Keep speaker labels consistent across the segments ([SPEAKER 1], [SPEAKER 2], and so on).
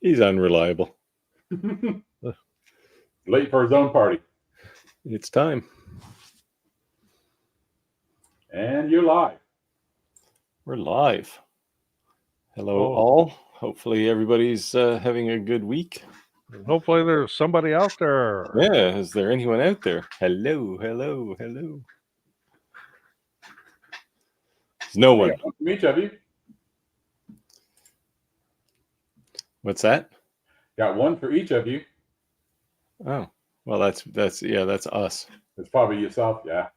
[SPEAKER 1] He's unreliable.
[SPEAKER 2] Late for his own party.
[SPEAKER 1] It's time.
[SPEAKER 2] And you're live.
[SPEAKER 1] We're live. Hello,
[SPEAKER 3] Oh.
[SPEAKER 1] all. Hopefully, everybody's having a good week.
[SPEAKER 3] Hopefully there's somebody out there.
[SPEAKER 1] Yeah, is there anyone out there? Hello, hello, hello. There's no one.
[SPEAKER 2] One from each of you.
[SPEAKER 1] What's that?
[SPEAKER 2] Got one for each of you.
[SPEAKER 1] Oh, well, that's us.
[SPEAKER 2] It's probably yourself, yeah.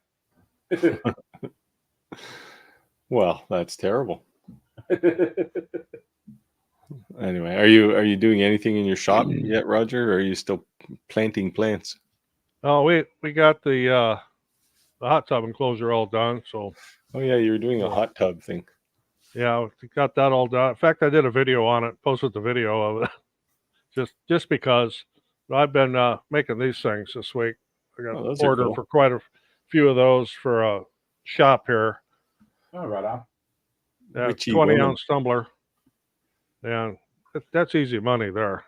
[SPEAKER 1] Well, that's terrible. Anyway, are you doing anything in your shop yet, Roger? Or are you still planting plants?
[SPEAKER 3] Oh, we got the hot tub enclosure all done. So.
[SPEAKER 1] Oh yeah, you were doing a hot tub thing.
[SPEAKER 3] Yeah, we got that all done. In fact, I did a video on it. Posted the video of it, just because I've been making these things this week. I got an order
[SPEAKER 1] cool.
[SPEAKER 3] for quite a few of those for a shop here.
[SPEAKER 2] Oh, right on.
[SPEAKER 3] Yeah, 20-ounce tumbler. And that's easy money there.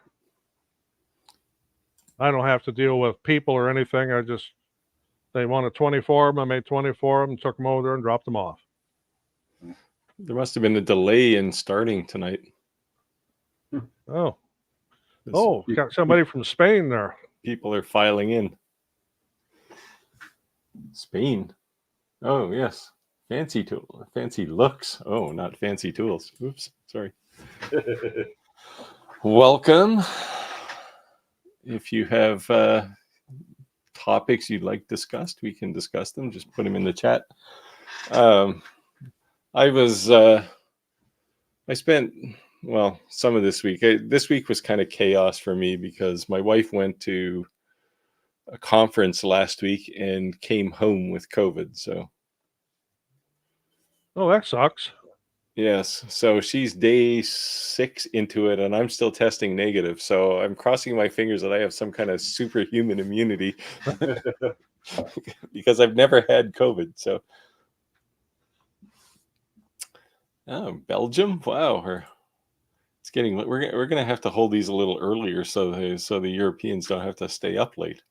[SPEAKER 3] I don't have to deal with people or anything. They wanted 24 of them. I made 24 of them, took them over there and dropped them off.
[SPEAKER 1] There must have been a delay in starting tonight.
[SPEAKER 3] Oh, got somebody from Spain there.
[SPEAKER 1] People are filing in. Spain. Oh, yes. Fancy looks. Oh, not fancy tools. Oops, sorry. Welcome. If you have topics you'd like discussed, we can discuss them. Just put them in the chat. I spent, some of this week. This week was kind of chaos for me because my wife went to a conference last week and came home with COVID. So.
[SPEAKER 3] Oh, that sucks.
[SPEAKER 1] Yes. So she's day 6 into it and I'm still testing negative. So I'm crossing my fingers that I have some kind of superhuman immunity because I've never had COVID. So. Oh, Belgium. Wow. It's getting, we're going to have to hold these a little earlier so the Europeans don't have to stay up late.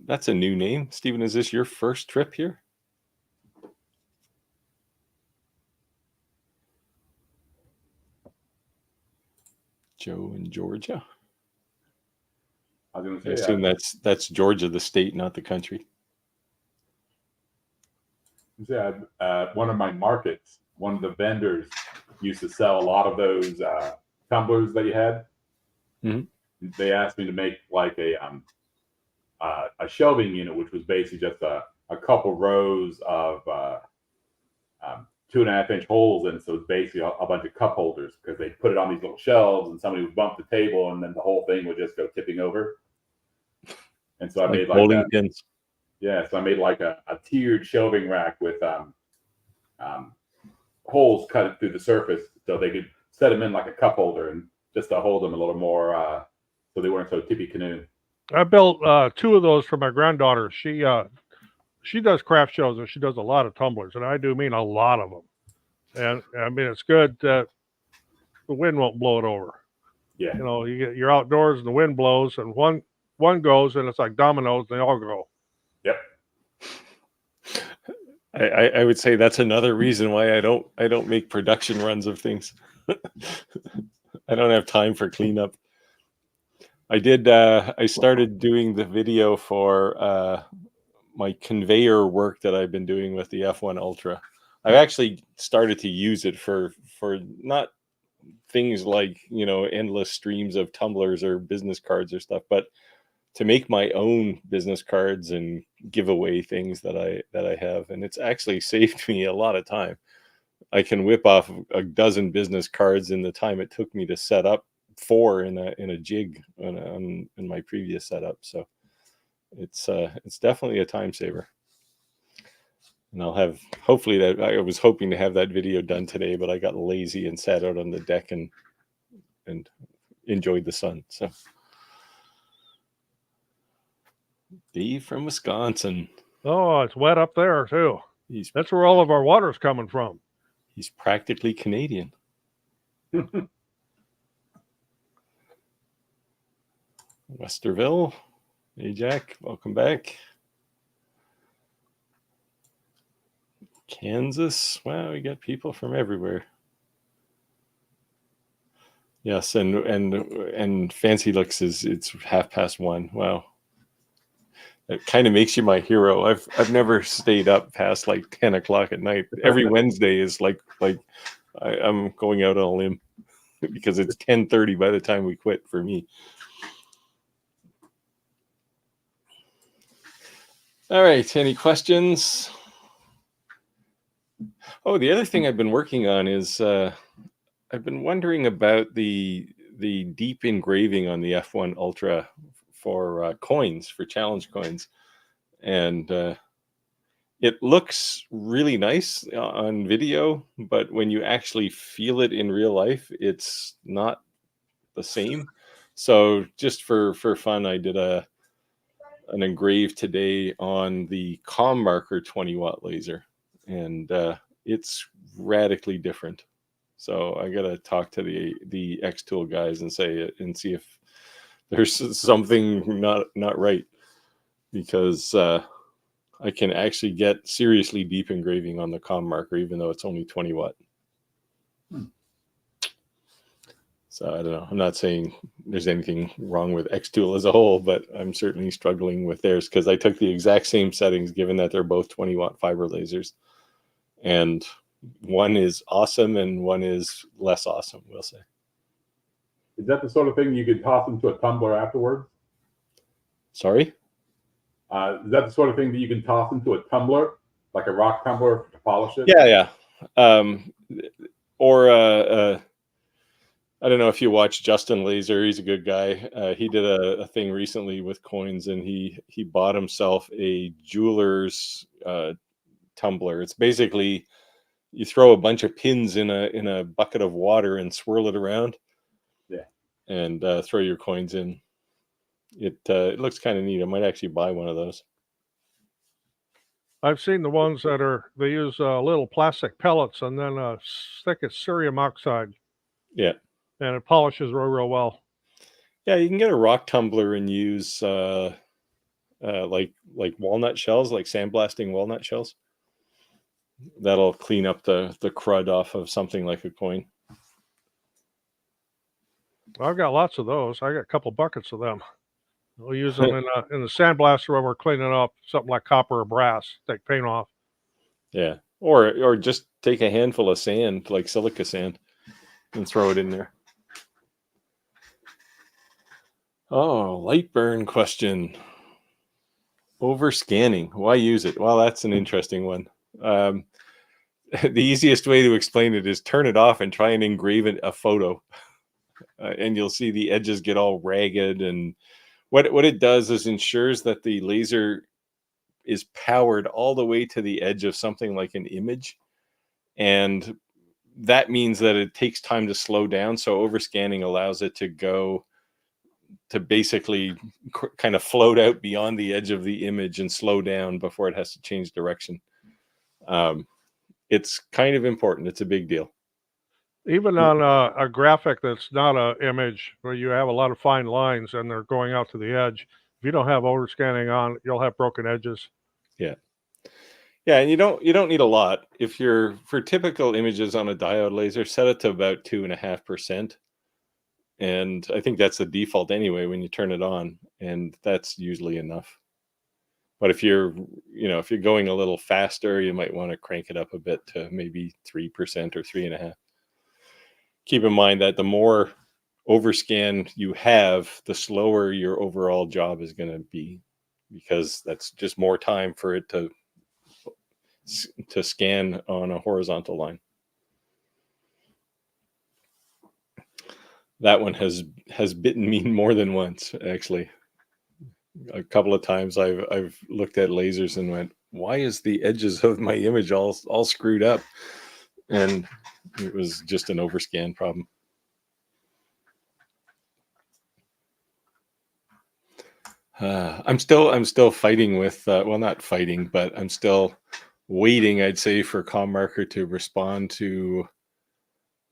[SPEAKER 1] That's a new name. Stephen, is this your first trip here? Joe in Georgia.
[SPEAKER 2] I was going to
[SPEAKER 1] say, I assume that's Georgia, the state, not the country.
[SPEAKER 2] Yeah, one of my markets, one of the vendors used to sell a lot of those tumblers that you had.
[SPEAKER 1] Mm-hmm.
[SPEAKER 2] They asked me to make like a shelving unit, which was basically just a couple rows of 2.5-inch holes in it. So it's basically a bunch of cup holders because they put it on these little shelves and somebody would bump the table and then the whole thing would just go tipping over. And so I made like
[SPEAKER 1] bowling pins.
[SPEAKER 2] Yeah, so I made like a tiered shelving rack with holes cut through the surface so they could set them in like a cup holder and just to hold them a little more so they weren't so tippy canoe.
[SPEAKER 3] I built 2 of those for my granddaughter. She does craft shows and she does a lot of tumblers, and I do mean a lot of them. And I mean it's good that the wind won't blow it over.
[SPEAKER 2] Yeah,
[SPEAKER 3] you're outdoors and the wind blows, and one goes and it's like dominoes. They all go.
[SPEAKER 2] Yep.
[SPEAKER 1] I would say that's another reason why I don't make production runs of things. I don't have time for cleanup. I started doing the video for my conveyor work that I've been doing with the F1 Ultra. I've actually started to use it for not things like, endless streams of tumblers or business cards or stuff, but to make my own business cards and give away things that I have. And it's actually saved me a lot of time. I can whip off a dozen business cards in the time it took me to set up 4 in a jig in my previous setup. So it's definitely a time saver. And I'll have, hopefully, that I was hoping to have that video done today, but I got lazy and sat out on the deck and enjoyed the sun. So Dave from Wisconsin.
[SPEAKER 3] Oh, it's wet up there too. That's where all of our water's coming from.
[SPEAKER 1] He's practically Canadian. Westerville. Hey, Jack. Welcome back. Kansas. Wow, we got people from everywhere. Yes, and Fancy Looks it's 1:30. Wow. It kind of makes you my hero. I've never stayed up past like 10 o'clock at night. Every Wednesday is like I'm going out on a limb because it's 10:30 by the time we quit for me. All right, any questions? Oh, the other thing I've been working on is I've been wondering about the deep engraving on the F1 Ultra for coins, for challenge coins, and it looks really nice on video, but when you actually feel it in real life, it's not the same. So just for fun, I did an engrave today on the Com Marker 20-watt laser, and it's radically different. So I gotta talk to the X Tool guys and see if there's something not right, because I can actually get seriously deep engraving on the Com Marker, even though it's only 20 watt. So I don't know. I'm not saying there's anything wrong with X Tool as a whole, but I'm certainly struggling with theirs because I took the exact same settings, given that they're both 20-watt fiber lasers, and one is awesome and one is less awesome, we'll say.
[SPEAKER 2] Is that the sort of thing you could toss into a tumbler afterwards?
[SPEAKER 1] Sorry?
[SPEAKER 2] Is that the sort of thing that you can toss into a tumbler, like a rock tumbler, to polish it?
[SPEAKER 1] Yeah. Or I don't know if you watch Justin Laser. He's a good guy. He did a thing recently with coins, and he bought himself a jeweler's tumbler. It's basically you throw a bunch of pins in a bucket of water and swirl it around.
[SPEAKER 2] Yeah.
[SPEAKER 1] And throw your coins in. It looks kind of neat. I might actually buy one of those.
[SPEAKER 3] I've seen the ones that they use little plastic pellets and then a stick of cerium oxide.
[SPEAKER 1] Yeah.
[SPEAKER 3] And it polishes real well.
[SPEAKER 1] Yeah, you can get a rock tumbler and use like walnut shells, like sandblasting walnut shells. That'll clean up the crud off of something like a coin.
[SPEAKER 3] I've got lots of those. I got a couple buckets of them. We'll use them in the sandblaster when we're cleaning up something like copper or brass, take paint off.
[SPEAKER 1] Yeah, or just take a handful of sand, like silica sand, and throw it in there. Oh, light burn question. Over scanning, why use it? Well, that's an interesting one. The easiest way to explain it is turn it off and try and engrave a photo, and you'll see the edges get all ragged. And what it does is ensures that the laser is powered all the way to the edge of something like an image, and that means that it takes time to slow down. So overscanning allows it to go to basically kind of float out beyond the edge of the image and slow down before it has to change direction. It's kind of important. It's a big deal.
[SPEAKER 3] Even on a graphic that's not an image, where you have a lot of fine lines and they're going out to the edge, if you don't have overscanning on, you'll have broken edges.
[SPEAKER 1] Yeah, and you don't need a lot. If you're, for typical images on a diode laser, set it to about 2.5%, and I think that's the default anyway when you turn it on, and that's usually enough. But if you're going a little faster, you might want to crank it up a bit to maybe 3% or 3.5%. Keep in mind that the more overscan you have, the slower your overall job is going to be, because that's just more time for it to scan on a horizontal line. That one has bitten me more than once, actually. A couple of times I've looked at lasers and went, why is the edges of my image all screwed up? And it was just an overscan problem. I'm still fighting with well, not fighting, but I'm still waiting, I'd say, for ComMarker to respond to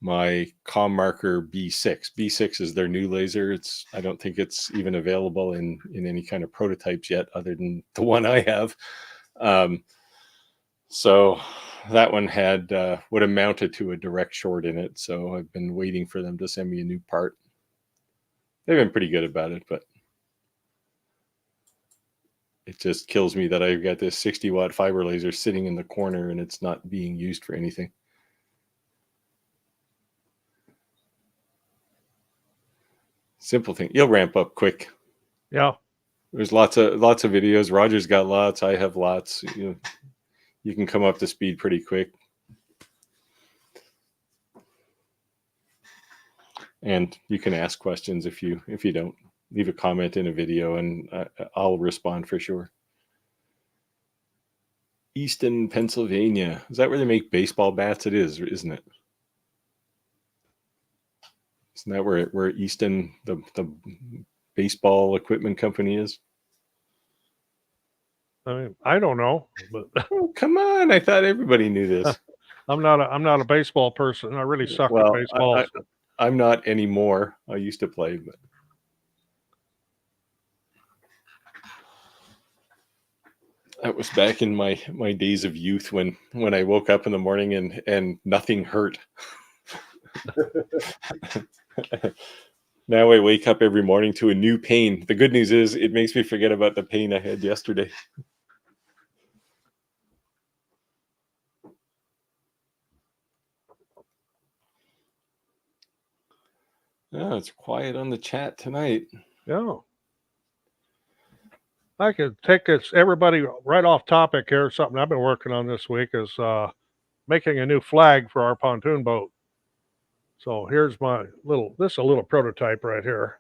[SPEAKER 1] my ComMarker B6. B6 is their new laser. I don't think it's even available in any kind of prototypes yet, other than the one I have. So that one had would have mounted to a direct short in it. So I've been waiting for them to send me a new part. They've been pretty good about it, but it just kills me that I've got this 60-watt fiber laser sitting in the corner and it's not being used for anything. Simple thing. You'll ramp up quick.
[SPEAKER 3] Yeah.
[SPEAKER 1] There's lots of videos. Roger's got lots. I have lots. You can come up to speed pretty quick. And you can ask questions if you don't. Leave a comment in a video and I'll respond for sure. Easton, Pennsylvania. Is that where they make baseball bats? It is, isn't it? Isn't that where Easton, the baseball equipment company is?
[SPEAKER 3] I mean, I don't know, but
[SPEAKER 1] Oh, come on! I thought everybody knew this.
[SPEAKER 3] I'm not a baseball person. I really suck at baseball.
[SPEAKER 1] I'm not anymore. I used to play, but that was back in my days of youth when I woke up in the morning and nothing hurt. Now I wake up every morning to a new pain. The good news is it makes me forget about the pain I had yesterday. Oh, it's quiet on the chat tonight.
[SPEAKER 3] Yeah. I could take everybody right off topic here. Something I've been working on this week is making a new flag for our pontoon boat. So here's this is a little prototype right here.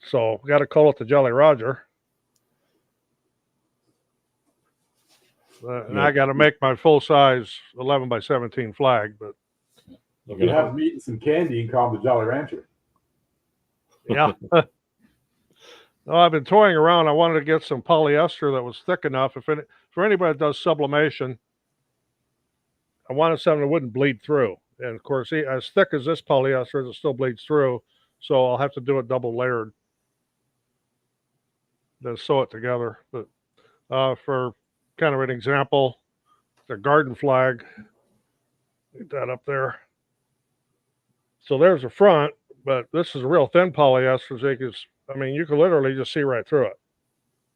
[SPEAKER 3] So we got to call it the Jolly Roger. And I got to make my full size 11 by 17 flag, but
[SPEAKER 2] if you have meat and some candy, you can call him the Jolly Rancher.
[SPEAKER 3] Yeah. No, I've been toying around. I wanted to get some polyester that was thick enough. For anybody that does sublimation, I wanted something that wouldn't bleed through. And of course, as thick as this polyester, it still bleeds through. So I'll have to do it double layered. Then sew it together. But for kind of an example, the garden flag, get that up there. So there's the front, but this is a real thin polyester. So you can literally just see right through it.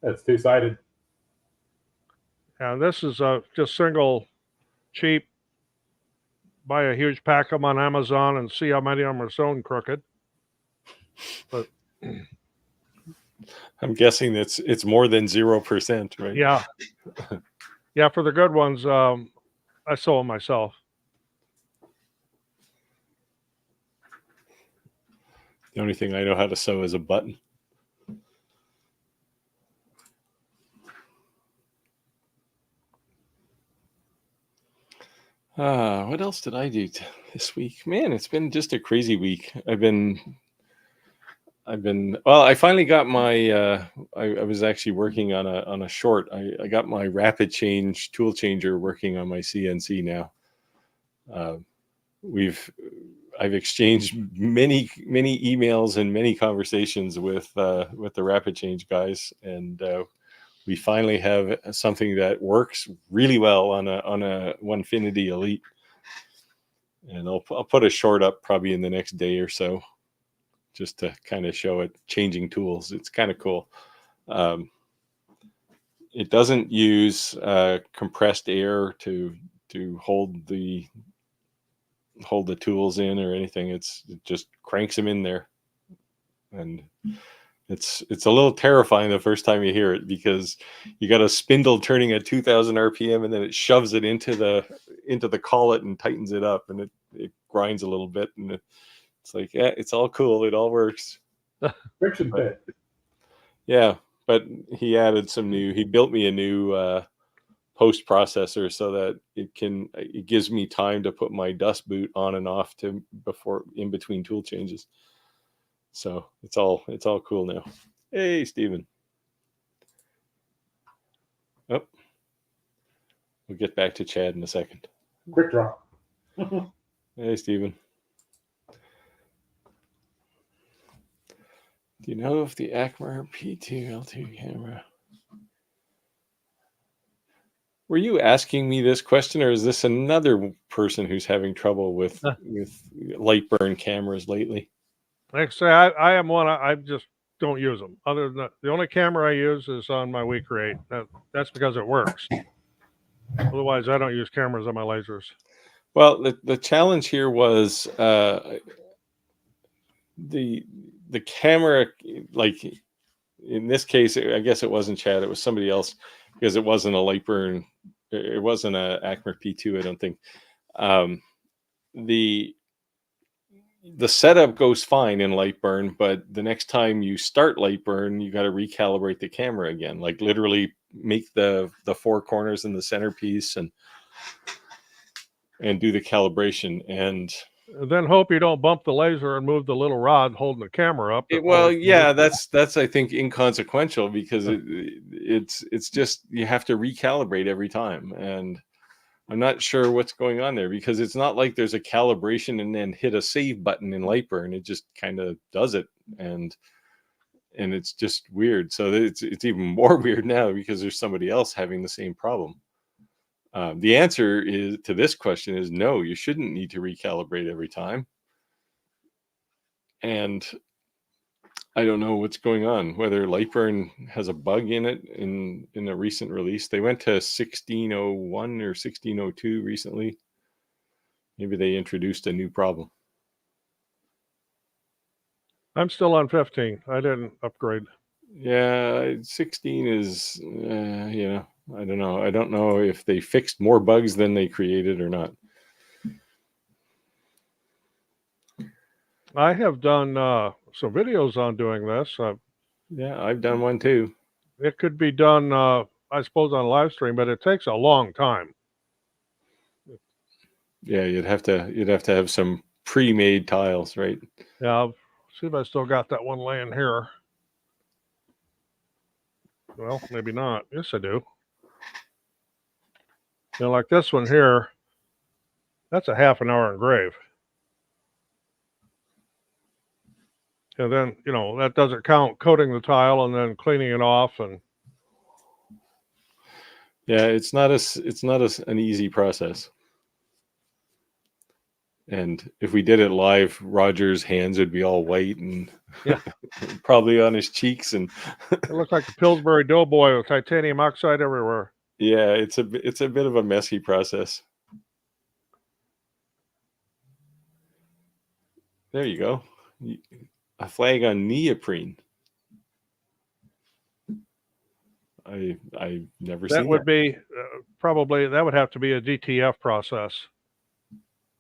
[SPEAKER 2] That's two-sided.
[SPEAKER 3] And this is just single, cheap. Buy a huge pack of them on Amazon and see how many of them are sewn crooked. But
[SPEAKER 1] I'm guessing it's more than 0%, right?
[SPEAKER 3] Yeah. Yeah, for the good ones, I sew them myself.
[SPEAKER 1] The only thing I know how to sew is a button. What else did I do this week? Man, it's been just a crazy week. Well, I finally got my I was actually working on a short. I got my rapid change tool changer working on my CNC now. I've exchanged many emails and many conversations with the rapid change guys, and we finally have something that works really well on a Onefinity Elite. And I'll put a short up probably in the next day or so, just to kind of show it changing tools. It's kind of cool. It doesn't use compressed air to hold the tools in or anything. It just cranks them in there, and it's a little terrifying the first time you hear it, because you got a spindle turning at 2000 RPM and then it shoves it into the collet and tightens it up, and it grinds a little bit, and it's like, yeah, it's all cool, it all works.
[SPEAKER 2] Friction fit.
[SPEAKER 1] Yeah, but he built me a new post processor so that it gives me time to put my dust boot on and off in between tool changes. So it's all cool now. Hey, Steven. Oh, We'll get back to Chad in a second.
[SPEAKER 2] Quick draw.
[SPEAKER 1] Hey, Steven. Do you know if the Acmer P2 L2 camera... Were you asking me this question, or is this another person who's having trouble with light burn cameras lately?
[SPEAKER 3] Like I say, I am one. I just don't use them. Other than that, the only camera I use is on my WeCreate. That's because it works. Otherwise, I don't use cameras on my lasers.
[SPEAKER 1] Well, the challenge here was the camera, like in this case, I guess it wasn't Chad, it was somebody else, because it wasn't a light burn. It wasn't a Acmer P2, I don't think. The setup goes fine in Lightburn, but the next time you start Lightburn, you got to recalibrate the camera again, like literally make the four corners and the centerpiece and do the calibration, and
[SPEAKER 3] then hope you don't bump the laser and move the little rod holding the camera up.
[SPEAKER 1] That's I think inconsequential, because it's just you have to recalibrate every time, and I'm not sure what's going on there, because it's not like there's a calibration and then hit a save button in Lightburn. It just kind of does it, and it's just weird. So it's even more weird now because there's somebody else having the same problem. The answer to this question is no, you shouldn't need to recalibrate every time. And I don't know what's going on, whether Lightburn has a bug in it in a recent release. They went to 1601 or 1602 recently. Maybe they introduced a new problem.
[SPEAKER 3] I'm still on 15. I didn't upgrade.
[SPEAKER 1] Yeah, 16 is, I don't know. I don't know if they fixed more bugs than they created or not.
[SPEAKER 3] I have done some videos on doing this.
[SPEAKER 1] Yeah, I've done one too.
[SPEAKER 3] It could be done, I suppose, on live stream, but it takes a long time.
[SPEAKER 1] Yeah, you'd have to have some pre-made tiles, right?
[SPEAKER 3] Yeah, I'll see if I still got that one laying here. Well, maybe not. Yes, I do. You know, like this one here, that's a half an hour engrave. And then, that doesn't count coating the tile and then cleaning it off. And
[SPEAKER 1] yeah, it's not an easy process. And if we did it live, Roger's hands would be all white and probably on his cheeks, and
[SPEAKER 3] it looks like a Pillsbury Doughboy with titanium oxide everywhere.
[SPEAKER 1] Yeah, it's a bit of a messy process. There you go. A flag on neoprene. I've never seen that.
[SPEAKER 3] That would be probably, that would have to be a DTF process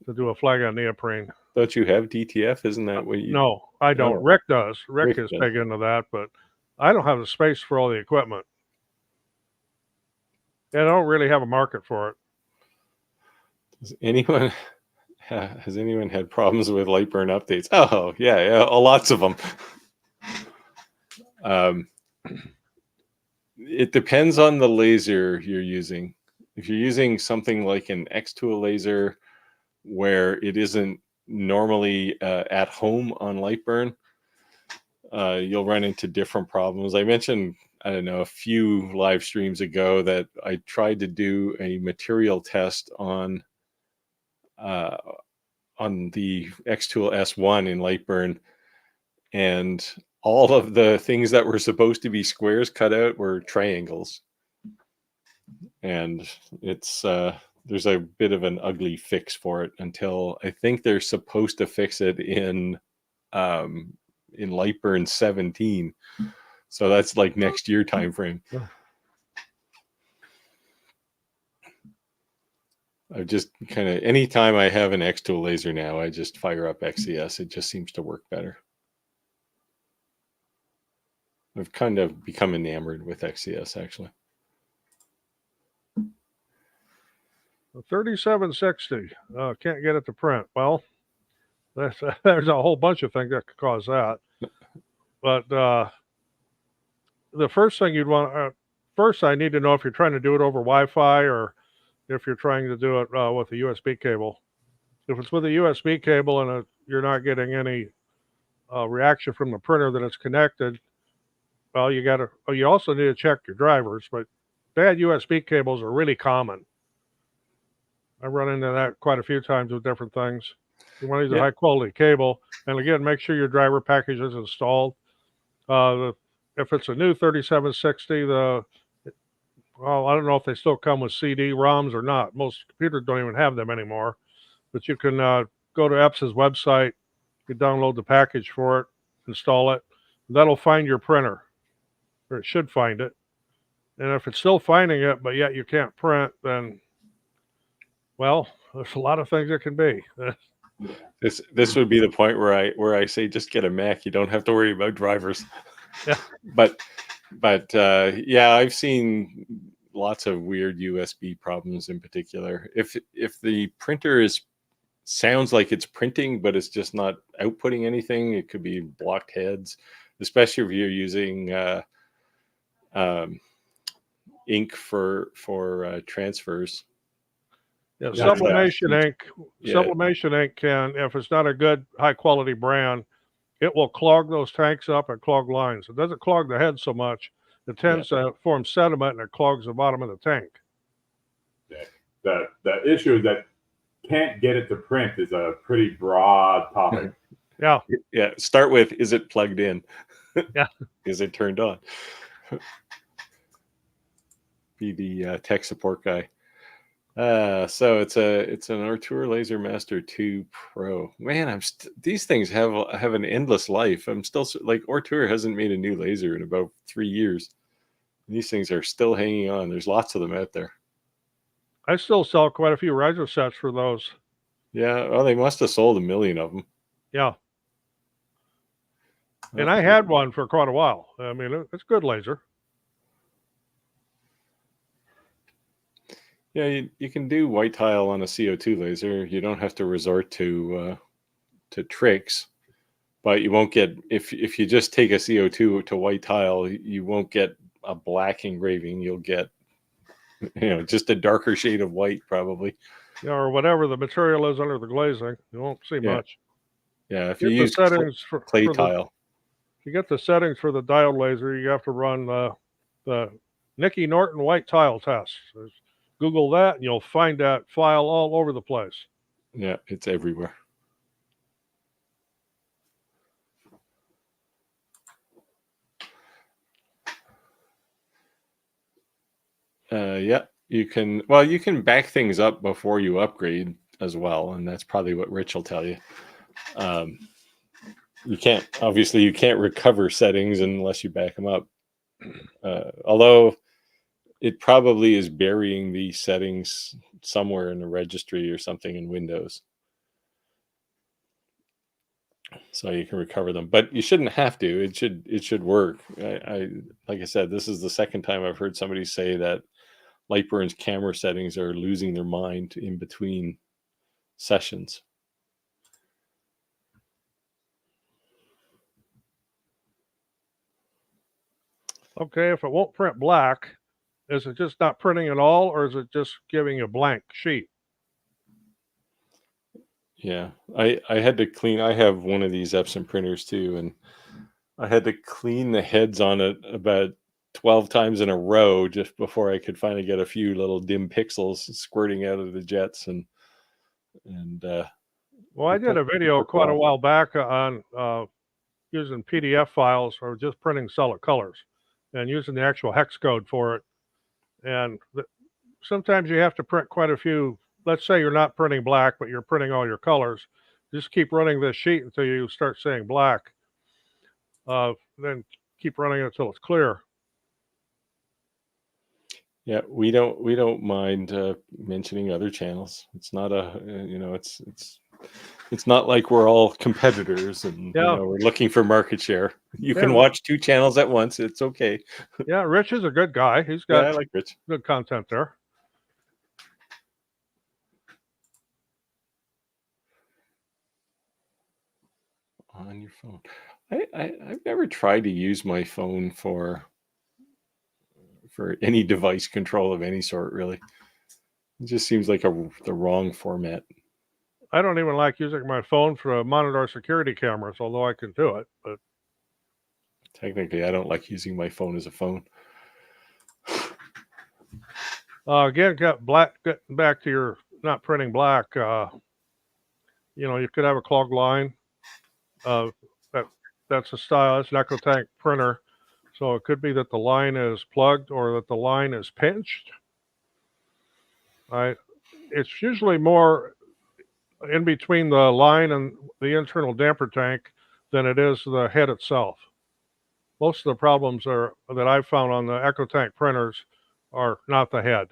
[SPEAKER 3] to do a flag on neoprene.
[SPEAKER 1] Don't you have DTF? Isn't that what you...
[SPEAKER 3] No, I don't.
[SPEAKER 1] No.
[SPEAKER 3] Rick does. Rick is big into that, but I don't have the space for all the equipment. And I don't really have a market for it.
[SPEAKER 1] Has anyone had problems with Lightburn updates? Oh, yeah, lots of them. It depends on the laser you're using. If you're using something like an X-Tool laser where it isn't normally at home on Lightburn, you'll run into different problems. I mentioned, I don't know, a few live streams ago that I tried to do a material test on the X-Tool S1 in Lightburn, and all of the things that were supposed to be squares cut out were triangles. And it's there's a bit of an ugly fix for it until I think they're supposed to fix it in Lightburn 17. So that's like next year time frame. I just kind of, anytime I have an X-Tool laser now, I just fire up XCS. It just seems to work better. I've kind of become enamored with XCS, actually.
[SPEAKER 3] 3760. Can't get it to print. Well, there's a whole bunch of things that could cause that. But the first thing you'd want, first I need to know if you're trying to do it over Wi-Fi or if you're trying to do it with a USB cable. If it's with a USB cable and you're not getting any reaction from the printer that it's connected, well, you also need to check your drivers, but bad USB cables are really common. I run into that quite a few times with different things. You want to use a high quality cable, and again, make sure your driver package is installed. If it's a new 3760, well, I don't know if they still come with CD-ROMs or not. Most computers don't even have them anymore, but you can go to EPS's website, you download the package for it, install it. That'll find your printer, or it should find it. And if it's still finding it, but yet you can't print, then, well, there's a lot of things it can be.
[SPEAKER 1] This would be the point where I say just get a Mac. You don't have to worry about drivers.
[SPEAKER 3] Yeah.
[SPEAKER 1] But yeah, I've seen lots of weird USB problems in particular. If the printer sounds like it's printing, but it's just not outputting anything, it could be blocked heads, especially if you're using ink for transfers.
[SPEAKER 3] Yeah, sublimation ink.
[SPEAKER 1] Yeah.
[SPEAKER 3] Sublimation ink can, if it's not a good high quality brand, it will clog those tanks up and clog lines. It doesn't clog the head so much. It tends to form sediment and it clogs the bottom of the tank.
[SPEAKER 2] Yeah. The issue is that can't get it to print is a pretty broad topic.
[SPEAKER 3] Yeah.
[SPEAKER 1] Yeah. Start with, is it plugged in?
[SPEAKER 3] Yeah.
[SPEAKER 1] Is it turned on? Be the tech support guy. So it's an Artur Laser Master 2 Pro. Man, these things have an endless life. I'm still like, Artur hasn't made a new laser in about 3 years. These things are still hanging on. There's lots of them out there.
[SPEAKER 3] I still sell quite a few riser sets for those.
[SPEAKER 1] Yeah, well, they must have sold 1 million of them.
[SPEAKER 3] Yeah. And I had one for quite a while. I mean, it's a good laser.
[SPEAKER 1] Yeah, you can do white tile on a CO2 laser. You don't have to resort to tricks, but you won't get, if you just take a CO2 to white tile, you won't get a black engraving. You'll get, just a darker shade of white probably.
[SPEAKER 3] Yeah, or whatever the material is under the glazing. You won't see much.
[SPEAKER 1] Yeah, if you use clay tile.
[SPEAKER 3] If you get the settings for the diode laser, you have to run the Nicky Norton white tile test. Google that, and you'll find that file all over the place.
[SPEAKER 1] Yeah, it's everywhere. Yeah, you can back things up before you upgrade as well, and that's probably what Rich will tell you. You can't recover settings unless you back them up. Although it probably is burying these settings somewhere in a registry or something in Windows, so you can recover them. But you shouldn't have to. It should work. I like I said, this is the second time I've heard somebody say that Lightburn's camera settings are losing their mind in between sessions.
[SPEAKER 3] Okay, if it won't print black, is it just not printing at all, or is it just giving a blank sheet?
[SPEAKER 1] Yeah, I had to clean. I have one of these Epson printers too, and I had to clean the heads on it about 12 times in a row just before I could finally get a few little dim pixels squirting out of the jets. And
[SPEAKER 3] well, I did a video quite a while back on using PDF files or just printing solid colors and using the actual hex code for it. And sometimes you have to print quite a few. Let's say you're not printing black, but you're printing all your colors. Just keep running this sheet until you start saying black. Then keep running it until it's clear.
[SPEAKER 1] Yeah, we don't mind mentioning other channels. It's not it's not like we're all competitors and we're looking for market share. You can watch 2 channels at once. It's okay.
[SPEAKER 3] Yeah, Rich is a good guy. He's got
[SPEAKER 1] I like Rich.
[SPEAKER 3] Good content there.
[SPEAKER 1] On your phone. I've never tried to use my phone for any device control of any sort, really. It just seems like the wrong format.
[SPEAKER 3] I don't even like using my phone for monitor security cameras, although I can do it. But
[SPEAKER 1] Technically, I don't like using my phone as a phone.
[SPEAKER 3] again, getting back to your not printing black. You could have a clogged line. That's a style. It's an EchoTank printer, so it could be that the line is plugged or that the line is pinched. It's usually more in between the line and the internal damper tank than it is the head itself. Most of the problems that I've found on the EchoTank printers are not the head.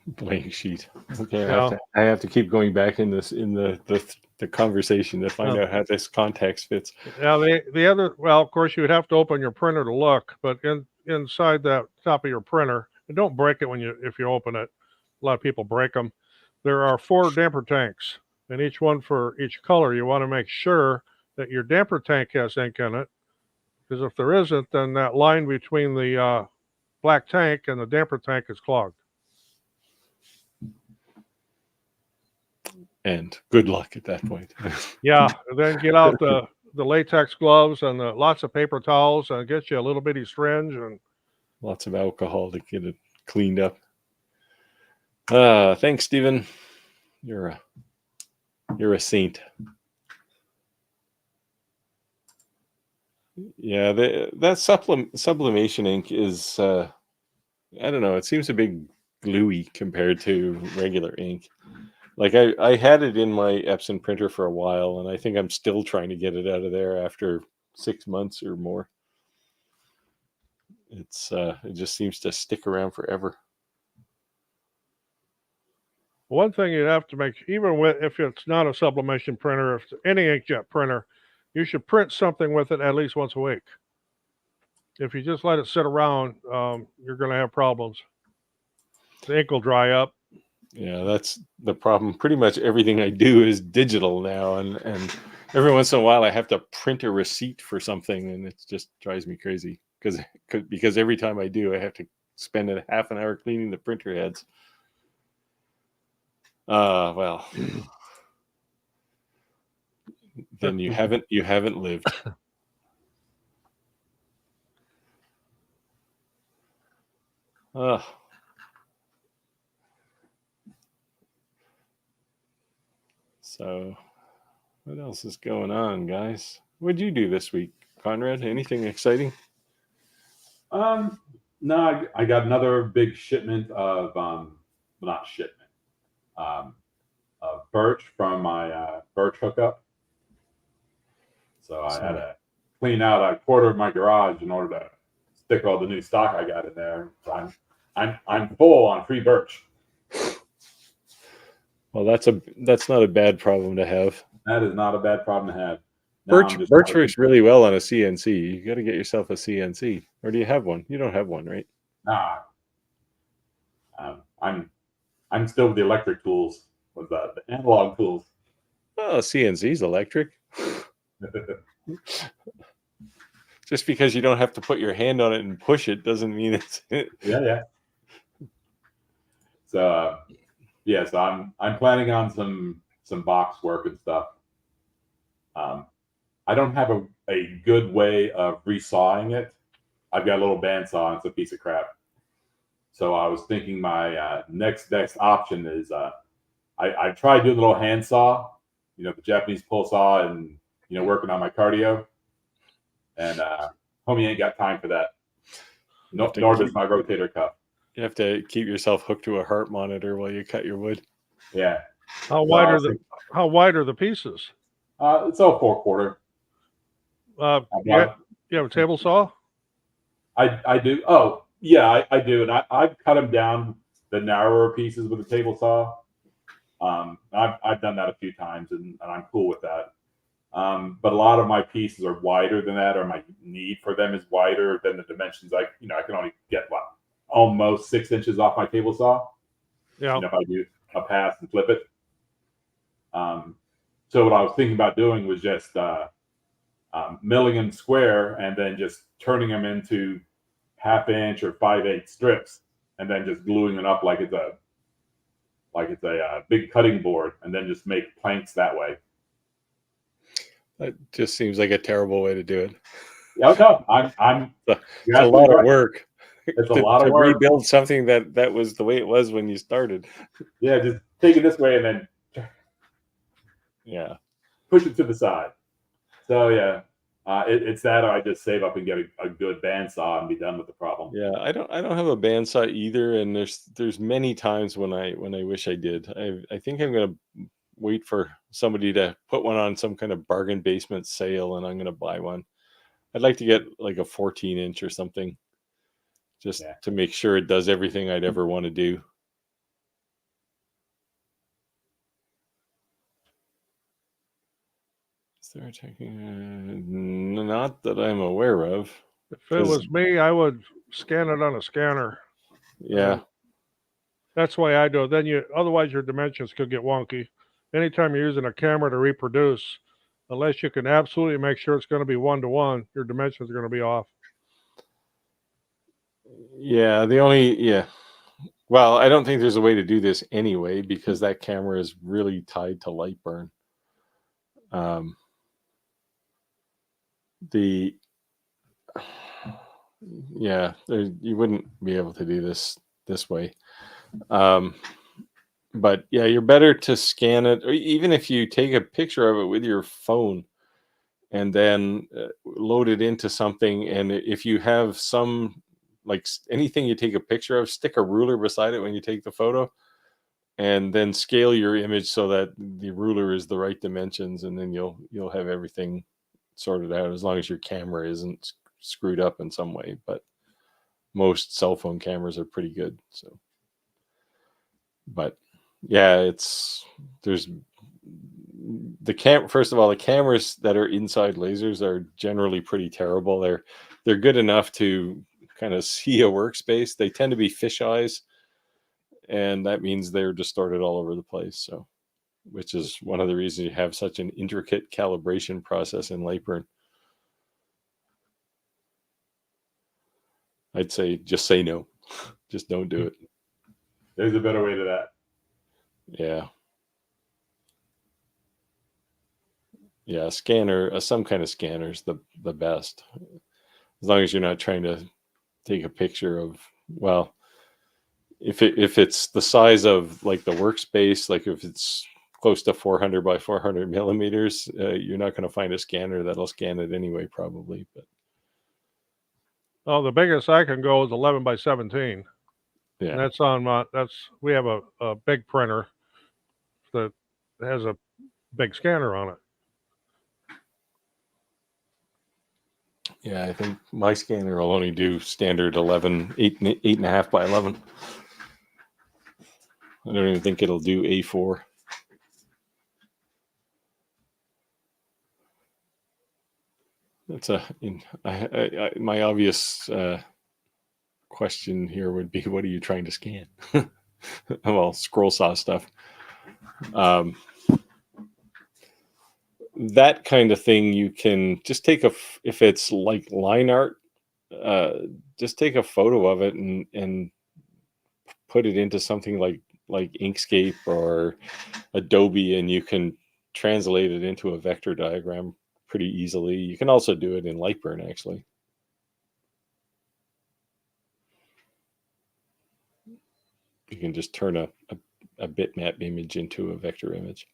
[SPEAKER 1] Blank sheet. Okay,
[SPEAKER 3] Yeah.
[SPEAKER 1] I have to keep going back in the conversation to find out how this context fits.
[SPEAKER 3] Now the other, well, of course, you would have to open your printer to look, but inside that top of your printer, and don't break it if you open it. A lot of people break them. There are 4 damper tanks, and each one for each color. You want to make sure that your damper tank has ink in it, because if there isn't, then that line between the black tank and the damper tank is clogged.
[SPEAKER 1] And good luck at that point.
[SPEAKER 3] Yeah, and then get out the latex gloves and lots of paper towels and get you a little bitty syringe and
[SPEAKER 1] lots of alcohol to get it cleaned up. Thanks, Stephen. You're a saint. Yeah, that sublimation ink is I don't know, it seems a bit gluey compared to regular ink. Like I had it in my Epson printer for a while, and I think I'm still trying to get it out of there after 6 months or more. It just seems to stick around forever.
[SPEAKER 3] one thing you'd have to make, even if it's not a sublimation printer, if it's any inkjet printer, you should print something with it at least once a week. If you just let it sit around, you're going to have problems. The ink will dry up.
[SPEAKER 1] Yeah, that's the problem. Pretty much everything I do is digital now, and every once in a while I have to print a receipt for something, and it just drives me crazy because every time I do, I have to spend a half an hour cleaning the printer heads. Well, then you haven't lived. So what else is going on, guys? What'd you do this week, Conrad? Anything exciting?
[SPEAKER 2] No, I got another big shipment of not shipment, of birch from my birch hookup. So I had to clean out a quarter of my garage in order to stick all the new stock I got in there. So I'm full on free birch.
[SPEAKER 1] Well, that's not a bad problem to have.
[SPEAKER 2] That is not a bad problem to have.
[SPEAKER 1] Birch works really well on a CNC. You got to get yourself a CNC, or do you have one? You don't have one, right?
[SPEAKER 2] Nah. I'm still with the electric tools, with the analog tools.
[SPEAKER 1] Well, CNC's electric. Just because you don't have to put your hand on it and push it doesn't mean it's.
[SPEAKER 2] Yeah. So so I'm planning on some box work and stuff. I don't have a good way of resawing it. I've got a little bandsaw and it's a piece of crap. So I was thinking my next option is I tried doing a little handsaw, the Japanese pull saw, and working on my cardio. And homie ain't got time for that. Nor does my rotator cuff.
[SPEAKER 1] You have to keep yourself hooked to a heart monitor while you cut your wood.
[SPEAKER 2] Yeah.
[SPEAKER 3] How wide are the pieces?
[SPEAKER 2] It's all 4/4.
[SPEAKER 3] You have a table saw?
[SPEAKER 2] I do. Oh, yeah, I do. And I've cut them down, the narrower pieces with a table saw. I've done that a few times, and I'm cool with that. But a lot of my pieces are wider than that, or my need for them is wider than the dimensions. I can only get almost 6 inches off my table saw.
[SPEAKER 3] Yeah.
[SPEAKER 2] If I do a pass and flip it. So what I was thinking about doing was just milling them square and then just turning them into 1/2 inch or 5/8 strips, and then just gluing it up like it's a big cutting board, and then just make planks that way.
[SPEAKER 1] That just seems like a terrible way to do it.
[SPEAKER 2] Yeah, no, I'm.
[SPEAKER 1] It's a lot of work.
[SPEAKER 2] It's a lot of work.
[SPEAKER 1] Rebuild something that was the way it was when you started.
[SPEAKER 2] Yeah, just take it this way and then push it to the side. So yeah, it's that, or I just save up and get a good bandsaw and be done with the problem.
[SPEAKER 1] Yeah, I don't have a bandsaw either, and there's many times when I wish I did. I think I'm gonna wait for somebody to put one on some kind of bargain basement sale, and I'm gonna buy one. I'd like to get like a 14-inch or something, just to make sure it does everything I'd ever want to do. Not that I'm aware of.
[SPEAKER 3] If it was me, I would scan it on a scanner.
[SPEAKER 1] Yeah.
[SPEAKER 3] That's why I do it. Then otherwise your dimensions could get wonky. Anytime you're using a camera to reproduce, unless you can absolutely make sure it's going to be 1-to-1, your dimensions are going to be off.
[SPEAKER 1] Yeah, well, I don't think there's a way to do this anyway, because that camera is really tied to light burn. You wouldn't be able to do this way. But yeah, you're better to scan it, or even if you take a picture of it with your phone and then load it into something. And if you have some, like anything you take a picture of, stick a ruler beside it when you take the photo, and then scale your image so that the ruler is the right dimensions, and then you'll have everything sorted out, as long as your camera isn't screwed up in some way. But most cell phone cameras are pretty good. So, but yeah, first of all, the cameras that are inside lasers are generally pretty terrible. They're good enough to kind of see a workspace. They tend to be fish eyes, and that means they're distorted all over the place. So, which is one of the reasons you have such an intricate calibration process in Lightburn. I'd say just say no. Just don't do it.
[SPEAKER 2] There's a better way to that.
[SPEAKER 1] Yeah. Yeah, scanner, some kind of scanner is the best. As long as you're not trying to take a picture of, well, if it's the size of like the workspace, like if it's close to 400 by 400 millimeters, you're not going to find a scanner that'll scan it anyway, probably. But
[SPEAKER 3] the biggest I can go is 11 by 17.
[SPEAKER 1] Yeah,
[SPEAKER 3] and that's on my. We have a big printer that has a big scanner on it.
[SPEAKER 1] Yeah, I think my scanner will only do standard 11, 8.5 by 11. I don't even think it'll do A4. That's my obvious question here would be, what are you trying to scan? Well, scroll saw stuff. That kind of thing, you can just take if it's like line art, just take a photo of it and put it into something like Inkscape or Adobe, and you can translate it into a vector diagram pretty easily. You can also do it in Lightburn, actually. You can just turn a bitmap image into a vector image.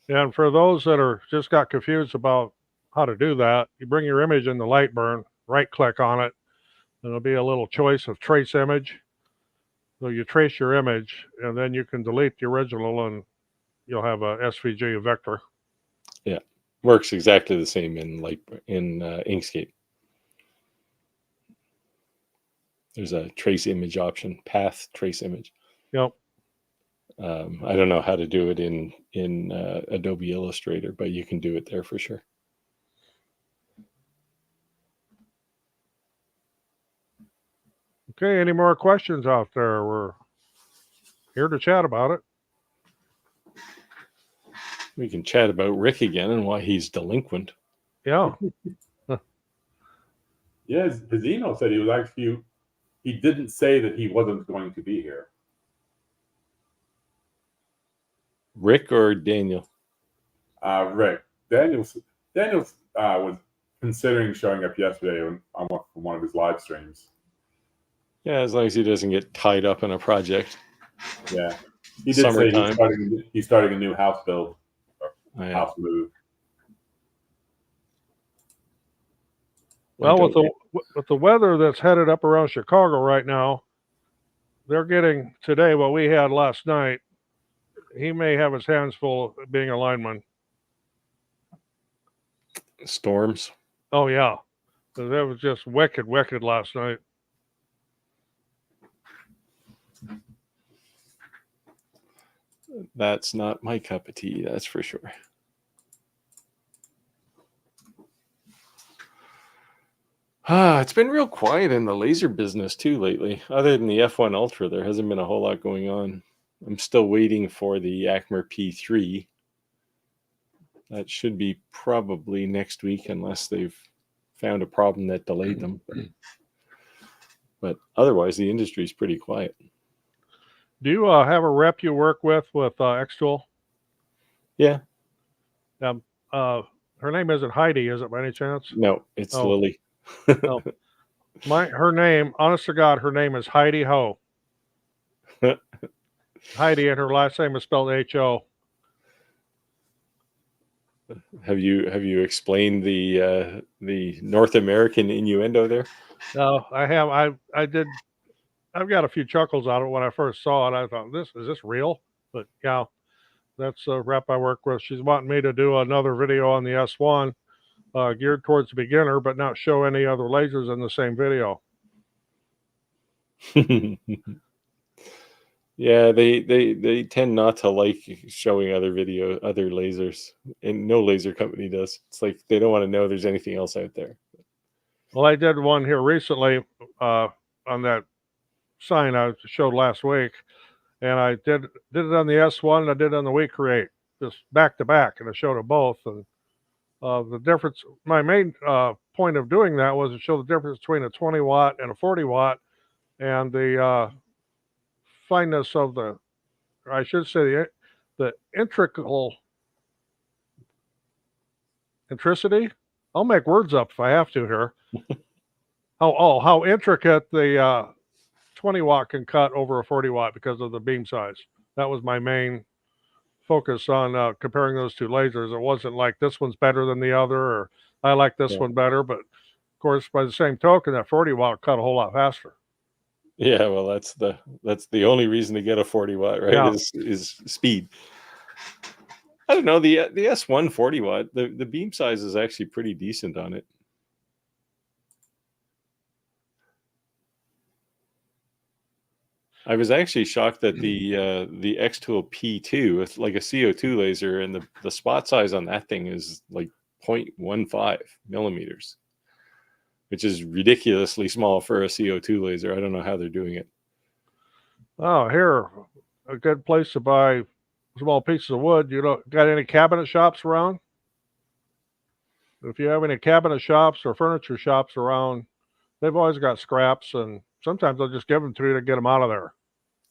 [SPEAKER 3] Yeah, and for those that are just got confused about how to do that, you bring your image into Lightburn, right-click on it, and there'll be a little choice of trace image. So you trace your image, and then you can delete the original, and you'll have a SVG, a vector.
[SPEAKER 1] Yeah, works exactly the same in Inkscape. There's a trace image option, path trace image.
[SPEAKER 3] Yep.
[SPEAKER 1] I don't know how to do it in Adobe Illustrator, but you can do it there for sure.
[SPEAKER 3] Okay, any more questions out there? We're here to chat about it.
[SPEAKER 1] We can chat about Rick again and why he's delinquent.
[SPEAKER 3] Yeah.
[SPEAKER 2] Yeah, his email said he was actually. He didn't say that he wasn't going to be here.
[SPEAKER 1] Rick or Daniel?
[SPEAKER 2] Rick. Daniels was considering showing up yesterday on one of his live streams.
[SPEAKER 1] Yeah, as long as he doesn't get tied up in a project.
[SPEAKER 2] Yeah, he did say
[SPEAKER 1] Summertime.
[SPEAKER 2] he's starting a new house build, or
[SPEAKER 1] Oh, yeah.
[SPEAKER 2] house move.
[SPEAKER 3] Well, with the weather that's headed up around Chicago right now, they're getting today what we had last night. He may have his hands full being a lineman.
[SPEAKER 1] Storms.
[SPEAKER 3] Oh yeah, that was just wicked last night.
[SPEAKER 1] That's not my cup of tea, that's for sure. It's been real quiet in the laser business too lately. Other than the F1 Ultra, there hasn't been a whole lot going on. I'm still waiting for the Acmer P3. That should be probably next week, unless they've found a problem that delayed them. But otherwise, the industry is pretty quiet.
[SPEAKER 3] Do you have a rep you work with X-Tool?
[SPEAKER 1] Yeah.
[SPEAKER 3] Her name isn't Heidi, is it, by any chance?
[SPEAKER 1] No, it's Lily.
[SPEAKER 3] No. Her name, honest to God, her name is Heidi Ho. Heidi, and her last name is spelled H-O.
[SPEAKER 1] Have you explained the North American innuendo there?
[SPEAKER 3] No, I have. I did. I've got a few chuckles out of it when I first saw it. I thought, is this real? But yeah, that's a rep I work with. She's wanting me to do another video on the S1 geared towards the beginner, but not show any other lasers in the same video.
[SPEAKER 1] Yeah, they tend not to like showing other lasers, and no laser company does. It's like they don't want to know there's anything else out there.
[SPEAKER 3] Well, I did one here recently on that sign I showed last week, and I did it on the S1 and I did it on the Week Create, just back to back, and I showed them both. And the difference, my main point of doing that was to show the difference between a 20 watt and a 40 watt, and the fineness of I should say the intricity. I'll make words up if I have to here. how intricate the 20 watt can cut over a 40 watt because of the beam size. That was my main focus on comparing those two lasers. It wasn't like this one's better than the other, or I like this one better. But of course, by the same token, that 40 watt cut a whole lot faster.
[SPEAKER 1] Yeah, well, that's the only reason to get a 40 watt, right?
[SPEAKER 3] Yeah.
[SPEAKER 1] Is speed. I don't know, the S1 40 watt, the beam size is actually pretty decent on it. I was actually shocked that the X-Tool P2 with like a CO2 laser, and the spot size on that thing is like 0.15 millimeters, which is ridiculously small for a CO2 laser. I don't know how they're doing it.
[SPEAKER 3] Oh, here, a good place to buy small pieces of wood. You got any cabinet shops around? If you have any cabinet shops or furniture shops around, they've always got scraps, and sometimes they'll just give them to you to get them out of there.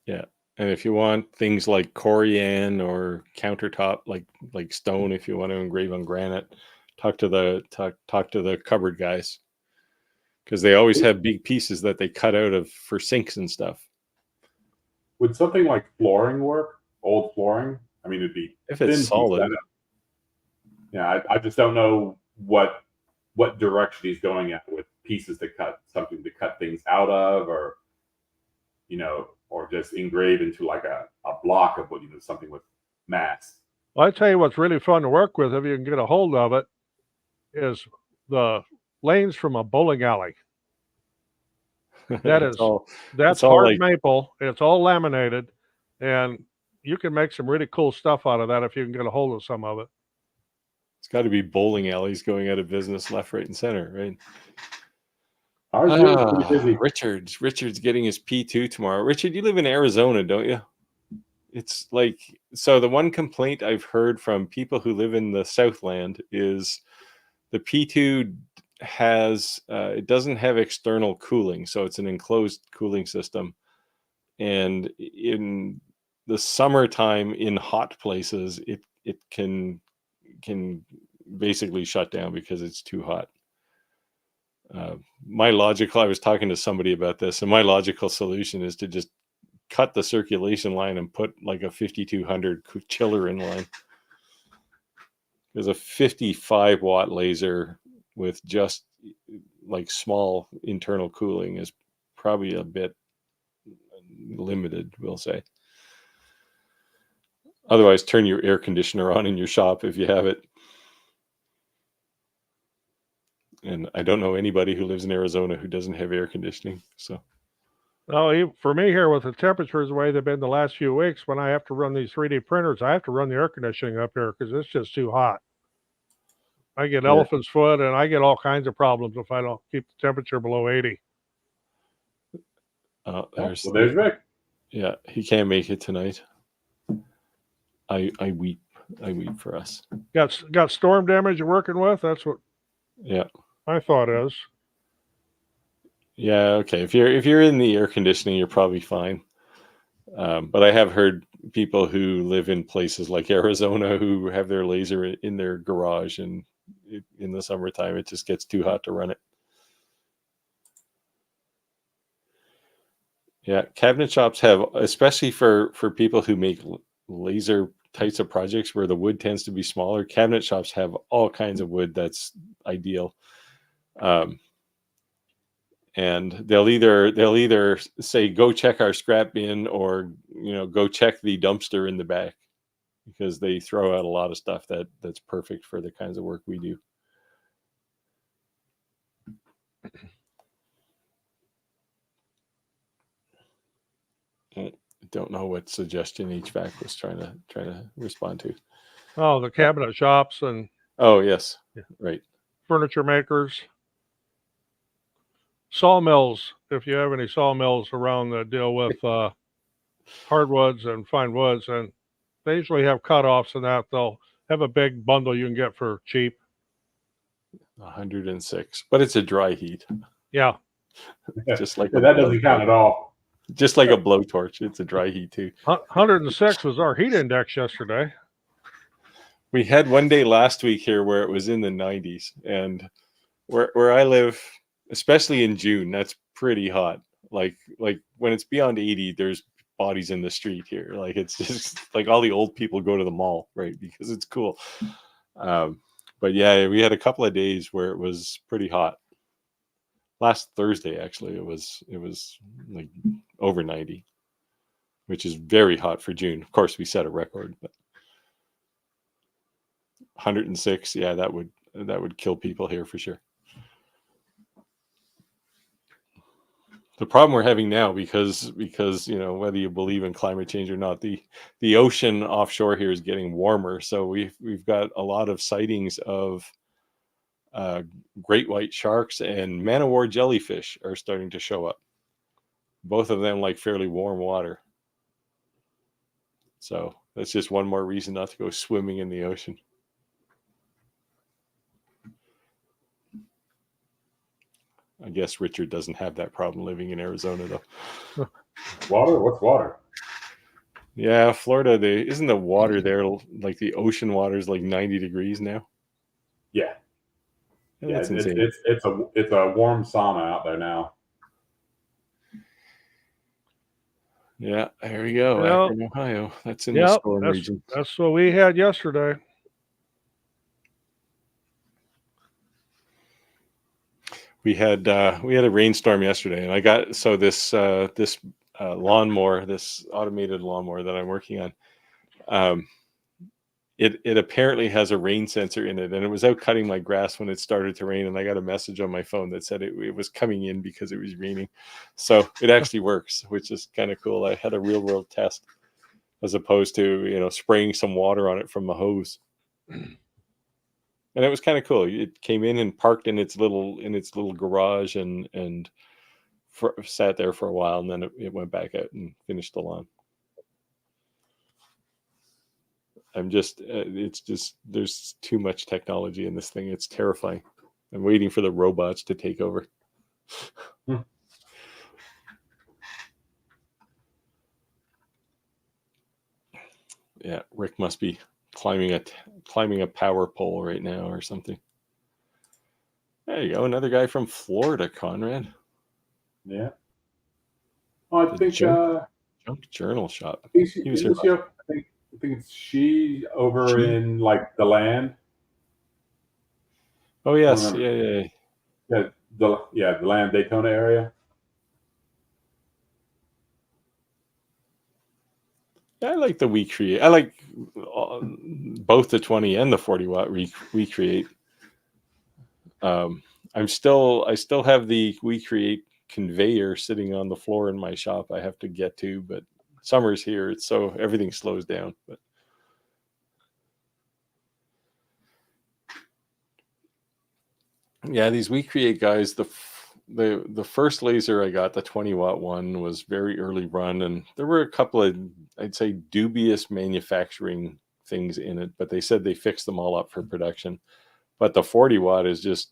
[SPEAKER 1] Yeah, and if you want things like corian or countertop, like stone, if you want to engrave on granite, talk to the cupboard guys, because they always have big pieces that they cut out of for sinks and stuff.
[SPEAKER 2] Would something like flooring work? Old flooring? I mean, it'd be
[SPEAKER 1] if it's solid.
[SPEAKER 2] Yeah, I just don't know what direction he's going at with pieces to cut, something to cut things out of, or or just engrave into like a block of wood, something with mass.
[SPEAKER 3] Well, I tell you what's really fun to work with, if you can get a hold of it, is the lanes from a bowling alley. That's hard maple. It's all laminated, and you can make some really cool stuff out of that if you can get a hold of some of it.
[SPEAKER 1] It's got to be bowling alleys going out of business left, right, and center, right? Richard's getting his P2 tomorrow. Richard, you live in Arizona, don't you? It's like, so the one complaint I've heard from people who live in the Southland is the P2 has it doesn't have external cooling, so it's an enclosed cooling system. And in the summertime, in hot places, it can basically shut down because it's too hot. I was talking to somebody about this, and my logical solution is to just cut the circulation line and put like a 5200 chiller in line. There's a 55-watt laser with just like small internal cooling is probably a bit limited, we'll say. Otherwise, turn your air conditioner on in your shop if you have it. And I don't know anybody who lives in Arizona who doesn't have air conditioning. So,
[SPEAKER 3] For me here, with the temperatures the way they've been the last few weeks, when I have to run these 3D printers, I have to run the air conditioning up here because it's just too hot. I get elephant's foot, and I get all kinds of problems if I don't keep the temperature below 80.
[SPEAKER 2] There's Rick.
[SPEAKER 1] Yeah, he can't make it tonight. I weep. I weep for us.
[SPEAKER 3] Got storm damage you're working with? That's what my thought is.
[SPEAKER 1] Yeah, okay. If you're in the air conditioning, you're probably fine. But I have heard people who live in places like Arizona who have their laser in their garage, and in the summertime, it just gets too hot to run it. Yeah, cabinet shops have, especially for people who make laser types of projects where the wood tends to be smaller, cabinet shops have all kinds of wood that's ideal. And they'll either say, go check our scrap bin, or go check the dumpster in the back, because they throw out a lot of stuff that's perfect for the kinds of work we do. I don't know what suggestion HVAC was trying to respond to.
[SPEAKER 3] Oh, the cabinet shops and
[SPEAKER 1] oh yes, right,
[SPEAKER 3] furniture makers, sawmills. If you have any sawmills around that deal with hardwoods and fine woods, and they usually have cutoffs, and that they'll have a big bundle you can get for cheap.
[SPEAKER 1] 106, but it's a dry heat.
[SPEAKER 3] Yeah,
[SPEAKER 1] just like
[SPEAKER 2] that doesn't count at all.
[SPEAKER 1] Just like a blowtorch, it's a dry heat too.
[SPEAKER 3] 106 was our heat index yesterday.
[SPEAKER 1] We had one day last week here where it was in the 90s, and where I live, especially in June, that's pretty hot. Like when it's beyond 80, there's bodies in the street here. Like, it's just like all the old people go to the mall, right? Because it's cool. But yeah, we had a couple of days where it was pretty hot. Last Thursday, actually, it was like over 90, which is very hot for June. Of course, we set a record, but 106, yeah, that would kill people here for sure. The problem we're having now, because whether you believe in climate change or not, the ocean offshore here is getting warmer. So we've got a lot of sightings of great white sharks and man-o-war jellyfish are starting to show up. Both of them like fairly warm water. So that's just one more reason not to go swimming in the ocean. I guess Richard doesn't have that problem living in Arizona, though.
[SPEAKER 2] Water? What's water?
[SPEAKER 1] Yeah, Florida, isn't the water there, like the ocean water is like 90 degrees now?
[SPEAKER 2] Yeah.
[SPEAKER 1] That's insane.
[SPEAKER 2] It's a warm sauna out there now.
[SPEAKER 1] Yeah, there we go. Akron, Ohio. That's in the storm region.
[SPEAKER 3] That's what we had yesterday.
[SPEAKER 1] We had a rainstorm yesterday, and I got this lawnmower, this automated lawnmower that I'm working on. It apparently has a rain sensor in it, and it was out cutting my grass when it started to rain, and I got a message on my phone that said it was coming in because it was raining. So it actually works, which is kind of cool. I had a real world test as opposed to spraying some water on it from the hose. And it was kind of cool. It came in and parked in its little garage and sat there for a while, and then it went back out and finished the lawn. It's just there's too much technology in this thing. It's terrifying. I'm waiting for the robots to take over. Yeah, Rick must be climbing a power pole right now or something. There you go, another guy from Florida, Conrad.
[SPEAKER 2] Yeah. Well,
[SPEAKER 1] The junk journal shop.
[SPEAKER 2] I think she,
[SPEAKER 1] He was
[SPEAKER 2] isn't
[SPEAKER 1] here.
[SPEAKER 2] she, I think it's she over in like the land.
[SPEAKER 1] Oh yes, yeah.
[SPEAKER 2] The land Daytona area.
[SPEAKER 1] I like the WeCreate. I like both the 20 and the 40 watt WeCreate. I still have the WeCreate conveyor sitting on the floor in my shop. I have to get to, but summer's here, so everything slows down. But yeah, these WeCreate guys, the first laser I got, the 20 watt one, was very early run, and there were a couple of, I'd say, dubious manufacturing things in it, but they said they fixed them all up for production. But the 40 watt is just,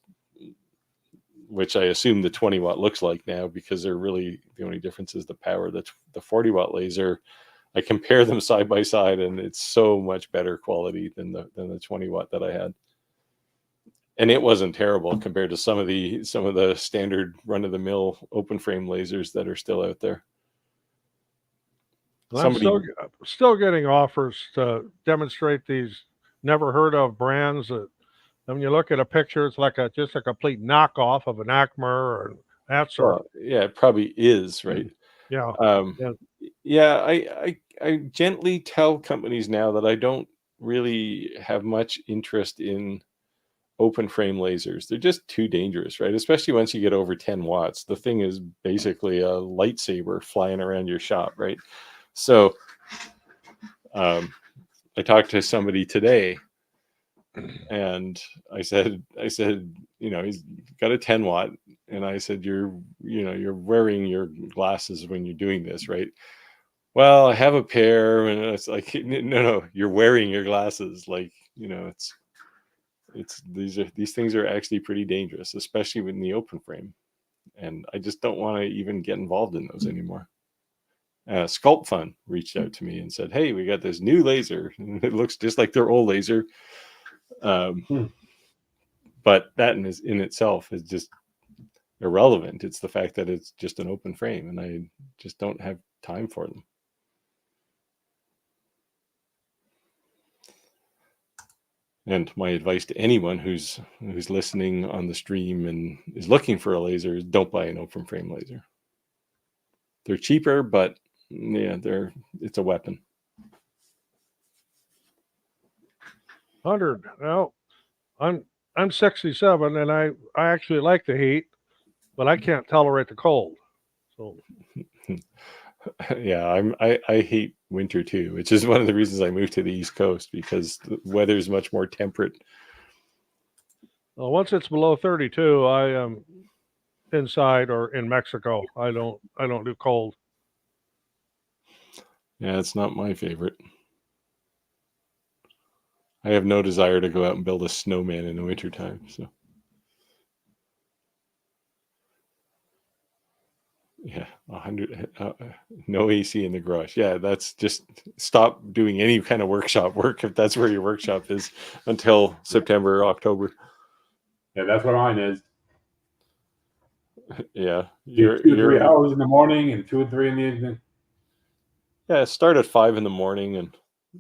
[SPEAKER 1] which I assume the 20 watt looks like now, because they're really, the only difference is the power. The 40 watt laser, I compare them side by side, and it's so much better quality than the 20 watt that I had. And it wasn't terrible compared to some of the standard run of the mill open frame lasers that are still out there.
[SPEAKER 3] I'm still getting offers to demonstrate these never heard of brands that, when you look at a picture, it's like just a complete knockoff of an Acme or that sort.
[SPEAKER 1] Well, yeah, it probably is, right?
[SPEAKER 3] Yeah.
[SPEAKER 1] I gently tell companies now that I don't really have much interest in open frame lasers. They're just too dangerous, right? Especially once you get over 10 watts. The thing is basically a lightsaber flying around your shop, right? So I talked to somebody today, and I said, he's got a 10 watt, and I said, you're wearing your glasses when you're doing this, right? Well, I have a pair, and it's like, no, you're wearing your glasses. Like, these things are actually pretty dangerous, especially in the open frame. And I just don't want to even get involved in those anymore. Sculpt Fun reached out to me and said, hey, we got this new laser. It looks just like their old laser. But that in itself is just irrelevant. It's the fact that it's just an open frame, and I just don't have time for them. And my advice to anyone who's listening on the stream and is looking for a laser is don't buy an open frame laser. They're cheaper, but yeah, it's a weapon.
[SPEAKER 3] 100. Well, I'm 67, and I actually like the heat, but I can't tolerate the cold. So
[SPEAKER 1] yeah, I hate winter too, which is one of the reasons I moved to the East Coast, because the weather is much more temperate.
[SPEAKER 3] Well, once it's below 32, I am inside or in Mexico. I don't do cold.
[SPEAKER 1] Yeah, it's not my favorite. I have no desire to go out and build a snowman in the wintertime. So yeah, 100, no AC in the garage. Yeah, that's just stop doing any kind of workshop work if that's where your workshop is until September or October.
[SPEAKER 2] Yeah, that's what mine is.
[SPEAKER 1] Yeah,
[SPEAKER 2] 2 or 3 hours in the morning and 2 or 3 in the evening.
[SPEAKER 1] Yeah, start at 5 in the morning and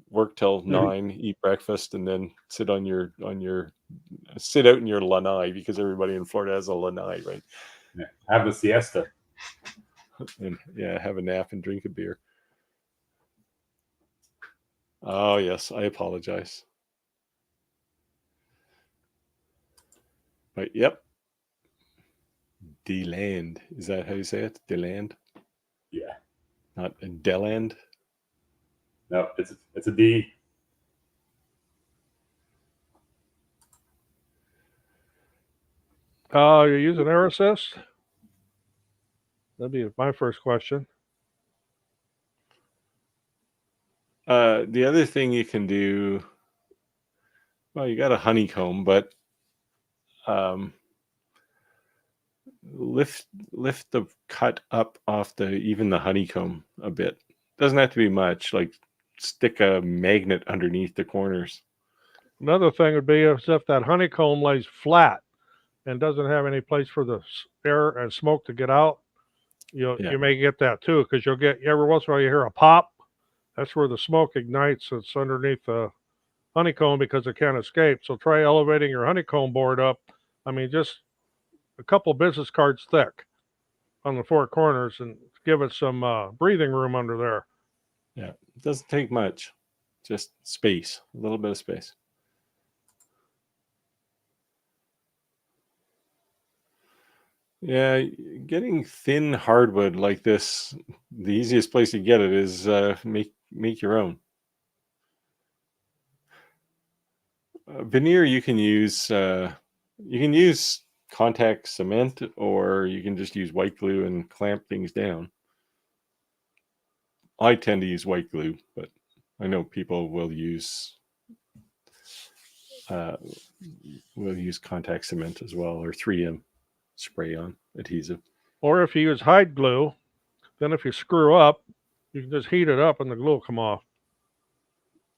[SPEAKER 1] work till 9, eat breakfast, and then sit out in your lanai, because everybody in Florida has a lanai, right?
[SPEAKER 2] Yeah, have a siesta.
[SPEAKER 1] And yeah, have a nap and drink a beer. Oh yes, I apologize. But yep. Deland. Is that how you say it? Deland?
[SPEAKER 2] Yeah.
[SPEAKER 1] Not Deland?
[SPEAKER 2] No, it's a D.
[SPEAKER 3] You're using air assist? That'd be my first question.
[SPEAKER 1] The other thing you can do, well, you got a honeycomb, but lift the cut up off even the honeycomb a bit. Doesn't have to be much. Like stick a magnet underneath the corners.
[SPEAKER 3] Another thing would be if that honeycomb lays flat and doesn't have any place for the air and smoke to get out, you may get that too, because you'll get every once in a while you hear a pop. That's where the smoke ignites. It's underneath the honeycomb because it can't escape. So try elevating your honeycomb board up. I mean, just a couple business cards thick on the four corners, and give it some breathing room under there.
[SPEAKER 1] Yeah, it doesn't take much, just space, a little bit of space. Yeah, getting thin hardwood like this, the easiest place to get it is make your own. Veneer you can use contact cement, or you can just use white glue and clamp things down. I tend to use white glue, but I know people will use contact cement as well, or 3M spray-on adhesive.
[SPEAKER 3] Or if you use hide glue, then if you screw up, you can just heat it up and the glue will come off.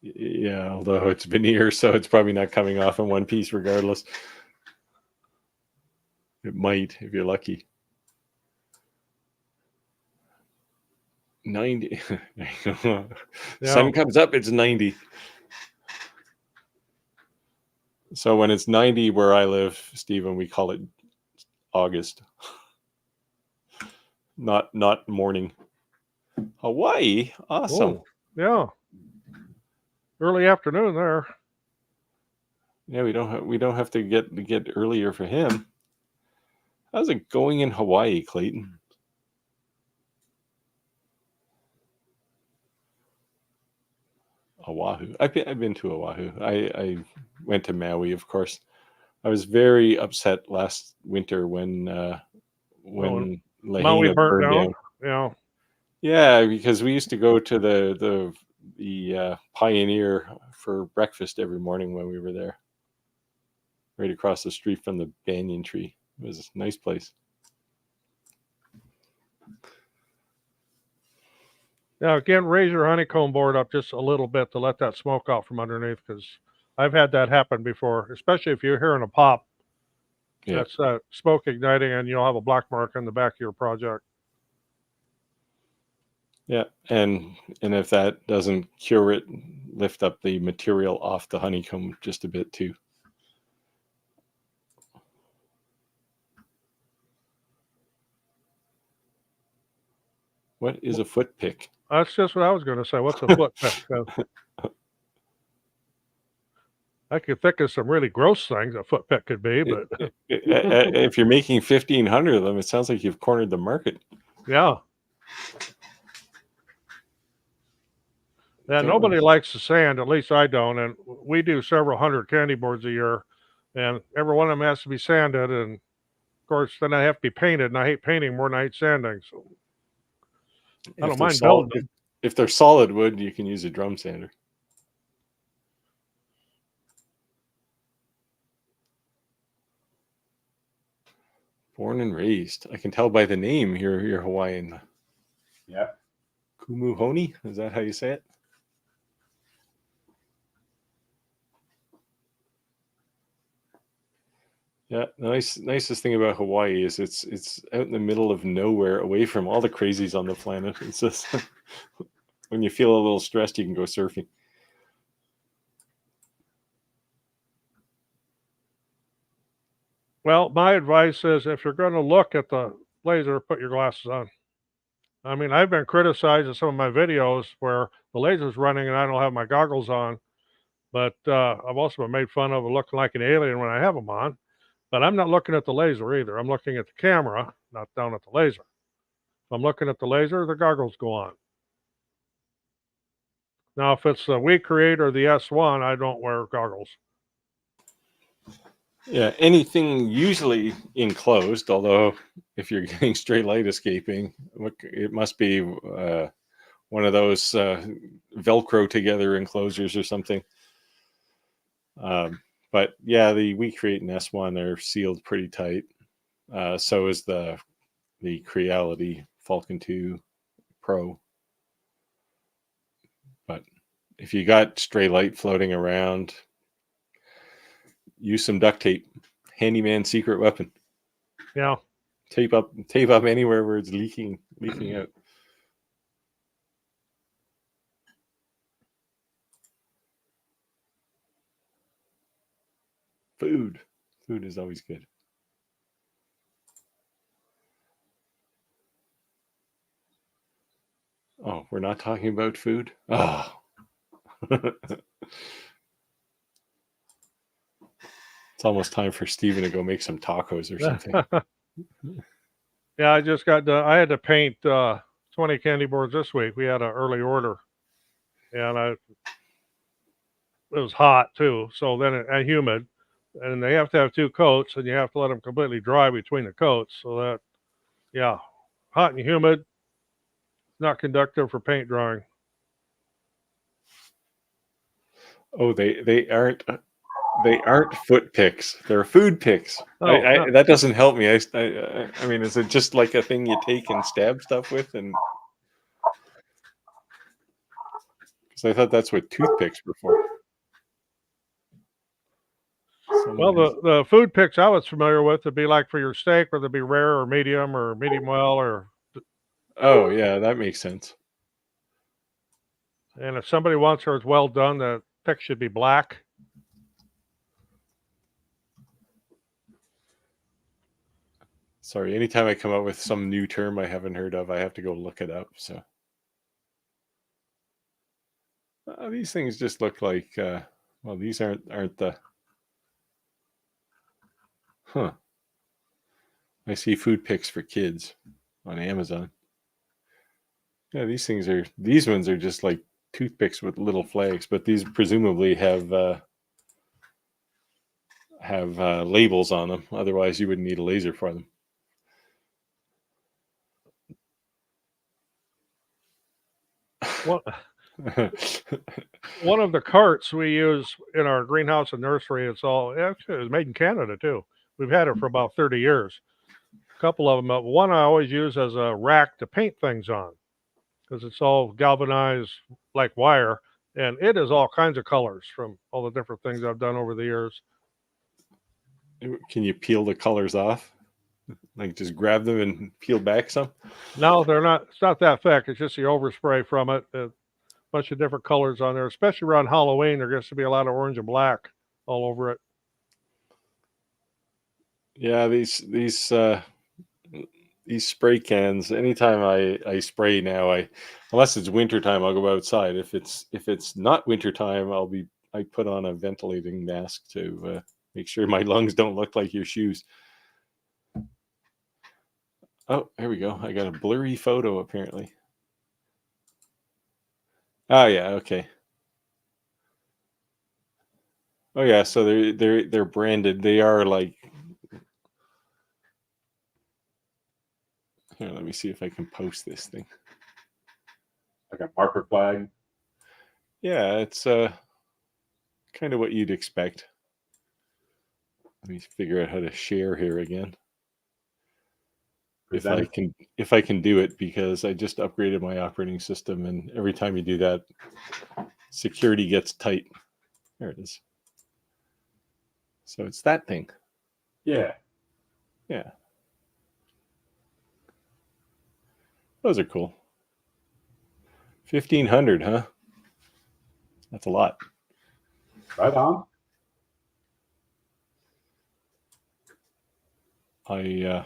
[SPEAKER 1] Yeah, although it's veneer, so it's probably not coming off in one piece regardless. It might, if you're lucky. 90. Yeah. Sun comes up, it's 90. So when it's 90 where I live, Stephen, we call it August. Not morning. Hawaii, awesome.
[SPEAKER 3] Oh, yeah. Early afternoon there.
[SPEAKER 1] Yeah, we don't have to get earlier for him. How's it going in Hawaii, Clayton? Oahu. I've been to Oahu. I went to Maui, of course. I was very upset last winter when
[SPEAKER 3] Maui burned down. Yeah.
[SPEAKER 1] Yeah, because we used to go to the Pioneer for breakfast every morning when we were there. Right across the street from the banyan tree. It was a nice place.
[SPEAKER 3] Now, again, raise your honeycomb board up just a little bit to let that smoke out from underneath, because I've had that happen before, especially if you're hearing a pop. Yeah. That's that smoke igniting, and you'll have a black mark on the back of your project.
[SPEAKER 1] Yeah, and if that doesn't cure it, lift up the material off the honeycomb just a bit too. What is a foot pick?
[SPEAKER 3] That's just what I was going to say. What's a foot pick? I could think of some really gross things a foot pick could be, but
[SPEAKER 1] if you're making 1,500 of them, it sounds like you've cornered the market.
[SPEAKER 3] Yeah. Yeah, nobody likes the sand, at least I don't. And we do several hundred candy boards a year, and every one of them has to be sanded. And of course, then I have to be painted, and I hate painting more than I hate sanding. So I don't mind building them.
[SPEAKER 1] If they're solid wood, you can use a drum sander. Born and raised. I can tell by the name you're Hawaiian.
[SPEAKER 2] Yeah.
[SPEAKER 1] Kumuhoni, is that how you say it? Yeah, the nicest thing about Hawaii is it's out in the middle of nowhere, away from all the crazies on the planet. It's just when you feel a little stressed, you can go surfing.
[SPEAKER 3] Well, my advice is if you're going to look at the laser, put your glasses on. I mean, I've been criticized in some of my videos where the laser's running and I don't have my goggles on, but I've also been made fun of looking like an alien when I have them on. But I'm not looking at the laser either. I'm looking at the camera, not down at the laser. If I'm looking at the laser, the goggles go on. Now, if it's the We Create or the S1, I don't wear goggles.
[SPEAKER 1] Yeah, anything usually enclosed, although if you're getting straight light escaping, it must be one of those Velcro together enclosures or something. But yeah, the We Create and S1 are sealed pretty tight. So is the Creality Falcon 2 Pro. But if you got stray light floating around, use some duct tape. Handyman secret weapon.
[SPEAKER 3] Yeah.
[SPEAKER 1] Tape up anywhere where it's leaking out. Food is always good. Oh, we're not talking about food? Oh. It's almost time for Steven to go make some tacos or something.
[SPEAKER 3] Yeah, I just got done. I had to paint 20 candy boards this week. We had an early order, and it was hot too. So then and humid, and they have to have 2 coats, and you have to let them completely dry between the coats. So that, yeah, hot and humid, not conductive for paint drying.
[SPEAKER 1] Oh, they aren't foot picks. They're food picks.
[SPEAKER 3] Oh, no.
[SPEAKER 1] That doesn't help me. I mean, is it just like a thing you take and stab stuff with? And because I thought that's what toothpicks were for.
[SPEAKER 3] Well, the food picks I was familiar with would be like for your steak, whether it be rare or medium well, or.
[SPEAKER 1] Oh yeah, that makes sense.
[SPEAKER 3] And if somebody wants hers well done, the pick should be black.
[SPEAKER 1] Sorry, anytime I come up with some new term I haven't heard of, I have to go look it up. So these things just look like, well, these aren't the. Huh. I see food picks for kids on Amazon. Yeah, these ones are just like toothpicks with little flags, but these presumably have labels on them. Otherwise, you wouldn't need a laser for them.
[SPEAKER 3] What? One of the carts we use in our greenhouse and nursery, it was made in Canada too. We've had it for about 30 years. A couple of them. One I always use as a rack to paint things on because it's all galvanized like wire, and it is all kinds of colors from all the different things I've done over the years.
[SPEAKER 1] Can you peel the colors off? Like just grab them and peel back some?
[SPEAKER 3] No, they're not. It's not that thick. It's just the overspray from it. A bunch of different colors on there, especially around Halloween. There gets to be a lot of orange and black all over it.
[SPEAKER 1] Yeah, these spray cans. Anytime I spray now, unless it's wintertime, I'll go outside. If it's not wintertime, I put on a ventilating mask to make sure my lungs don't look like your shoes. Oh, here we go. I got a blurry photo apparently. Oh yeah, okay. Oh yeah, so they're branded. They are like. Here, let me see if I can post this thing.
[SPEAKER 2] Like a marker flag.
[SPEAKER 1] Yeah, it's kind of what you'd expect. Let me figure out how to share here again. If I can do it, because I just upgraded my operating system, and every time you do that, security gets tight. There it is. So it's that thing.
[SPEAKER 2] Yeah.
[SPEAKER 1] Yeah. Those are cool. 1,500, huh? That's a lot.
[SPEAKER 2] Right on.
[SPEAKER 1] I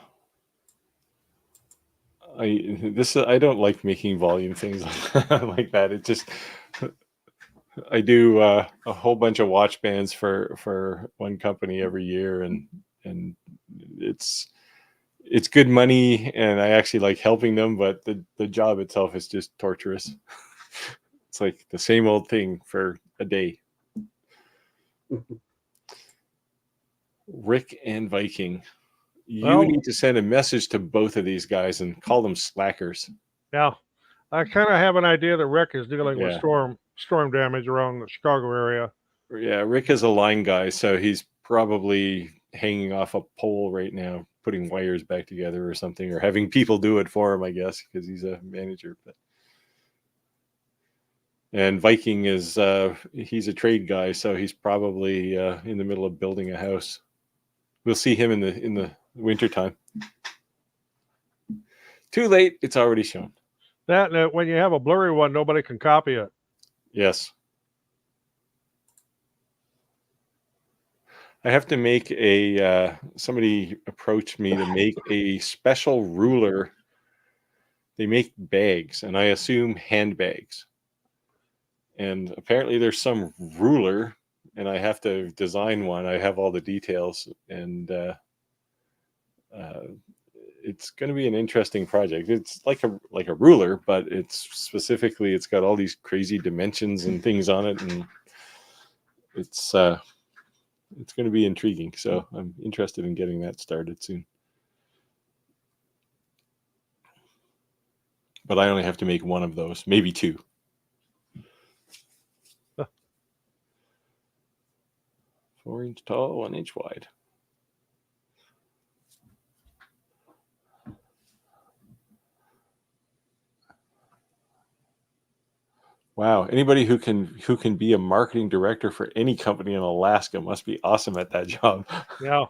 [SPEAKER 1] don't like making volume things like that. It just, I do a whole bunch of watch bands for one company every year, and it's good money, and I actually like helping them, but the job itself is just torturous. It's like the same old thing for a day. Rick and Viking. You need to send a message to both of these guys and call them slackers.
[SPEAKER 3] Yeah. I kind of have an idea that Rick is dealing with storm damage around the Chicago area.
[SPEAKER 1] Yeah, Rick is a line guy, so he's probably hanging off a pole right now, putting wires back together or something, or having people do it for him, I guess, because he's a manager. But and Viking is he's a trade guy, so he's probably in the middle of building a house. We'll see him in the wintertime. Too late, it's already shown.
[SPEAKER 3] That when you have a blurry one, nobody can copy it.
[SPEAKER 1] Yes. I have to make a somebody approached me to make a special ruler. They make bags, and I assume handbags. And apparently there's some ruler, and I have to design one. I have all the details, and it's going to be an interesting project. It's like a ruler, but it's got all these crazy dimensions and things on it, and it's going to be intriguing. So I'm interested in getting that started soon. But I only have to make one of those, maybe two. 4 inch tall, 1 inch wide. Wow, anybody who can be a marketing director for any company in Alaska must be awesome at that job.
[SPEAKER 3] Yeah.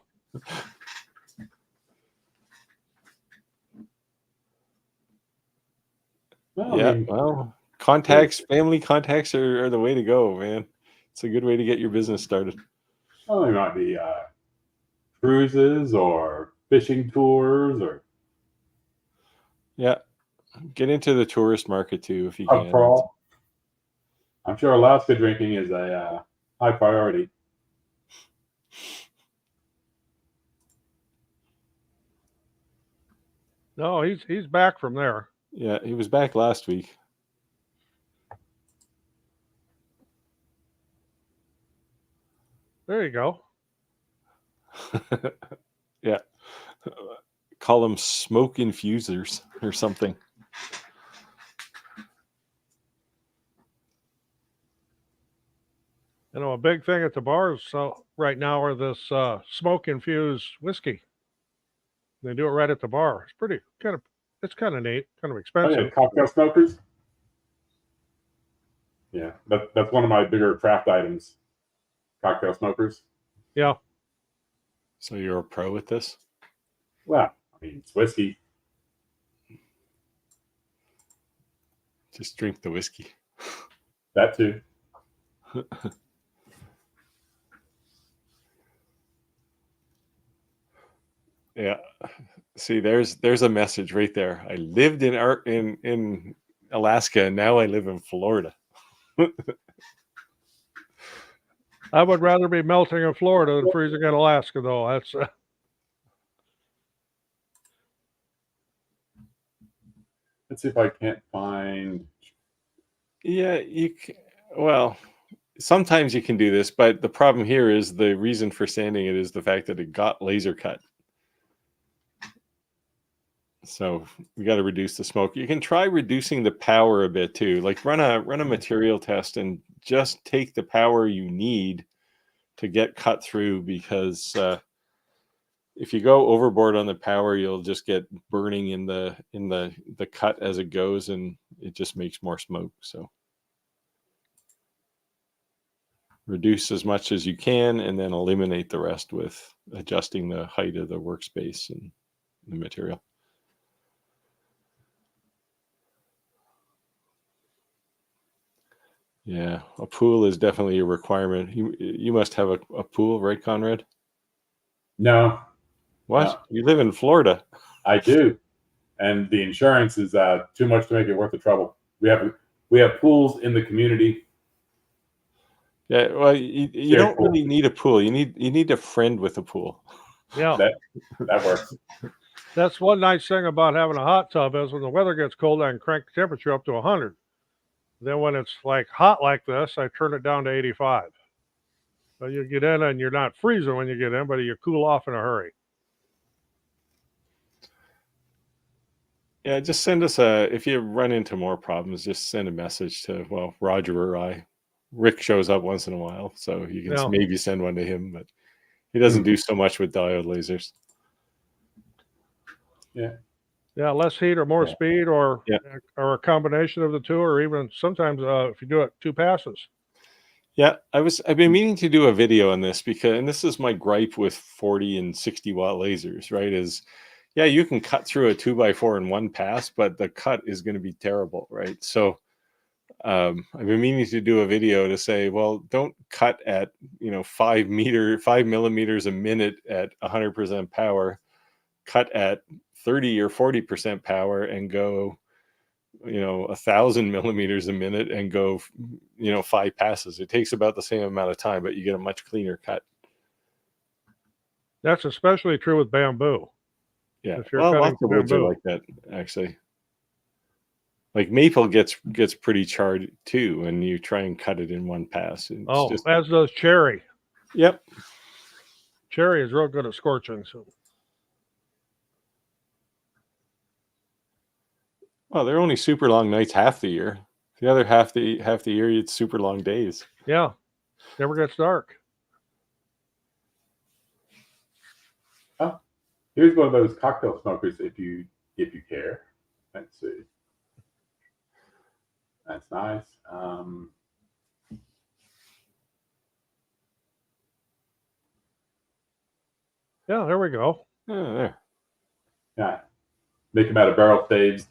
[SPEAKER 2] Well,
[SPEAKER 1] Yeah,
[SPEAKER 2] I mean,
[SPEAKER 1] well, family contacts are the way to go, man. It's a good way to get your business started.
[SPEAKER 2] well, there might be cruises or fishing tours or
[SPEAKER 1] Yeah, get into the tourist market too if you
[SPEAKER 2] pub
[SPEAKER 1] can.
[SPEAKER 2] crawl. I'm sure Alaska drinking is a high priority.
[SPEAKER 3] No, he's back from there.
[SPEAKER 1] Yeah, he was back last week.
[SPEAKER 3] There you go.
[SPEAKER 1] Yeah. Call them smoke infusers or something.
[SPEAKER 3] You know, a big thing at the bars right now are this smoke infused whiskey. They do it right at the bar. It's kind of neat, kind of
[SPEAKER 2] Oh
[SPEAKER 3] expensive.
[SPEAKER 2] yeah, cocktail smokers. Yeah, that's one of my bigger craft items. Cocktail smokers.
[SPEAKER 3] Yeah.
[SPEAKER 1] So you're a pro at this?
[SPEAKER 2] Well, I mean, it's whiskey.
[SPEAKER 1] Just drink the whiskey.
[SPEAKER 2] That too.
[SPEAKER 1] Yeah. See, there's a message right there. I lived in Alaska, and now I live in Florida.
[SPEAKER 3] I would rather be melting in Florida than freezing in Alaska, though. That's
[SPEAKER 2] Let's see if I can't find.
[SPEAKER 1] Yeah, well, sometimes you can do this, but the problem here is the reason for sanding it is the fact that it got laser cut. So we got to reduce the smoke. You can try reducing the power a bit too. Like run a material test and just take the power you need to get cut through, because if you go overboard on the power, you'll just get burning in the cut as it goes, and it just makes more smoke. So reduce as much as you can, and then eliminate the rest with adjusting the height of the workspace and the material. Yeah, a pool is definitely a requirement. You must have a pool, right, Conrad?
[SPEAKER 2] No.
[SPEAKER 1] What?
[SPEAKER 2] No.
[SPEAKER 1] You live in Florida.
[SPEAKER 2] I do, and the insurance is too much to make it worth the trouble. We have pools in the community.
[SPEAKER 1] Yeah, well, you don't really need a pool. You need a friend with a pool.
[SPEAKER 3] Yeah,
[SPEAKER 2] that works.
[SPEAKER 3] That's one nice thing about having a hot tub is when the weather gets cold, I can crank the temperature up to 100. Then when it's like hot like this, I turn it down to 85. So you get in and you're not freezing when you get in, but you cool off in a hurry.
[SPEAKER 1] Yeah, just send us if you run into more problems, just send a message to, well, Roger or I. Rick shows up once in a while, so you can maybe send one to him, but He doesn't do so much with diode lasers.
[SPEAKER 2] Yeah.
[SPEAKER 3] Yeah, less heat or more
[SPEAKER 2] Yeah.
[SPEAKER 3] speed, or
[SPEAKER 1] Yeah.
[SPEAKER 3] or a combination of the two, or even sometimes if you do it 2 passes.
[SPEAKER 1] Yeah, I've been meaning to do a video on this because, and this is my gripe with 40 and 60 watt lasers, right? Is yeah, you can cut through a 2x4 in one pass, but the cut is going to be terrible, right? So I've been meaning to do a video to say, well, don't cut at 5 millimeters a minute at 100% power. Cut at 30 or 40% power and go 1,000 millimeters a minute and go 5 passes. It takes about the same amount of time, but you get a much cleaner cut.
[SPEAKER 3] That's especially true with bamboo.
[SPEAKER 1] Yeah,
[SPEAKER 3] If you're
[SPEAKER 1] well,
[SPEAKER 3] cutting
[SPEAKER 1] lots of woods are
[SPEAKER 3] bamboo.
[SPEAKER 1] like that, actually. Like maple gets pretty charred too when you try and cut it in one pass. It's just,
[SPEAKER 3] As does cherry.
[SPEAKER 1] yep.
[SPEAKER 3] Cherry is real good at scorching. So
[SPEAKER 1] Well, they're only super long nights half the year. The other half the year, it's super long days.
[SPEAKER 3] yeah, never gets dark.
[SPEAKER 2] Here's one of those cocktail smokers. If you care, let's see. That's nice.
[SPEAKER 3] Yeah, there we go.
[SPEAKER 1] Oh, there.
[SPEAKER 2] Yeah, make them out of barrel staves.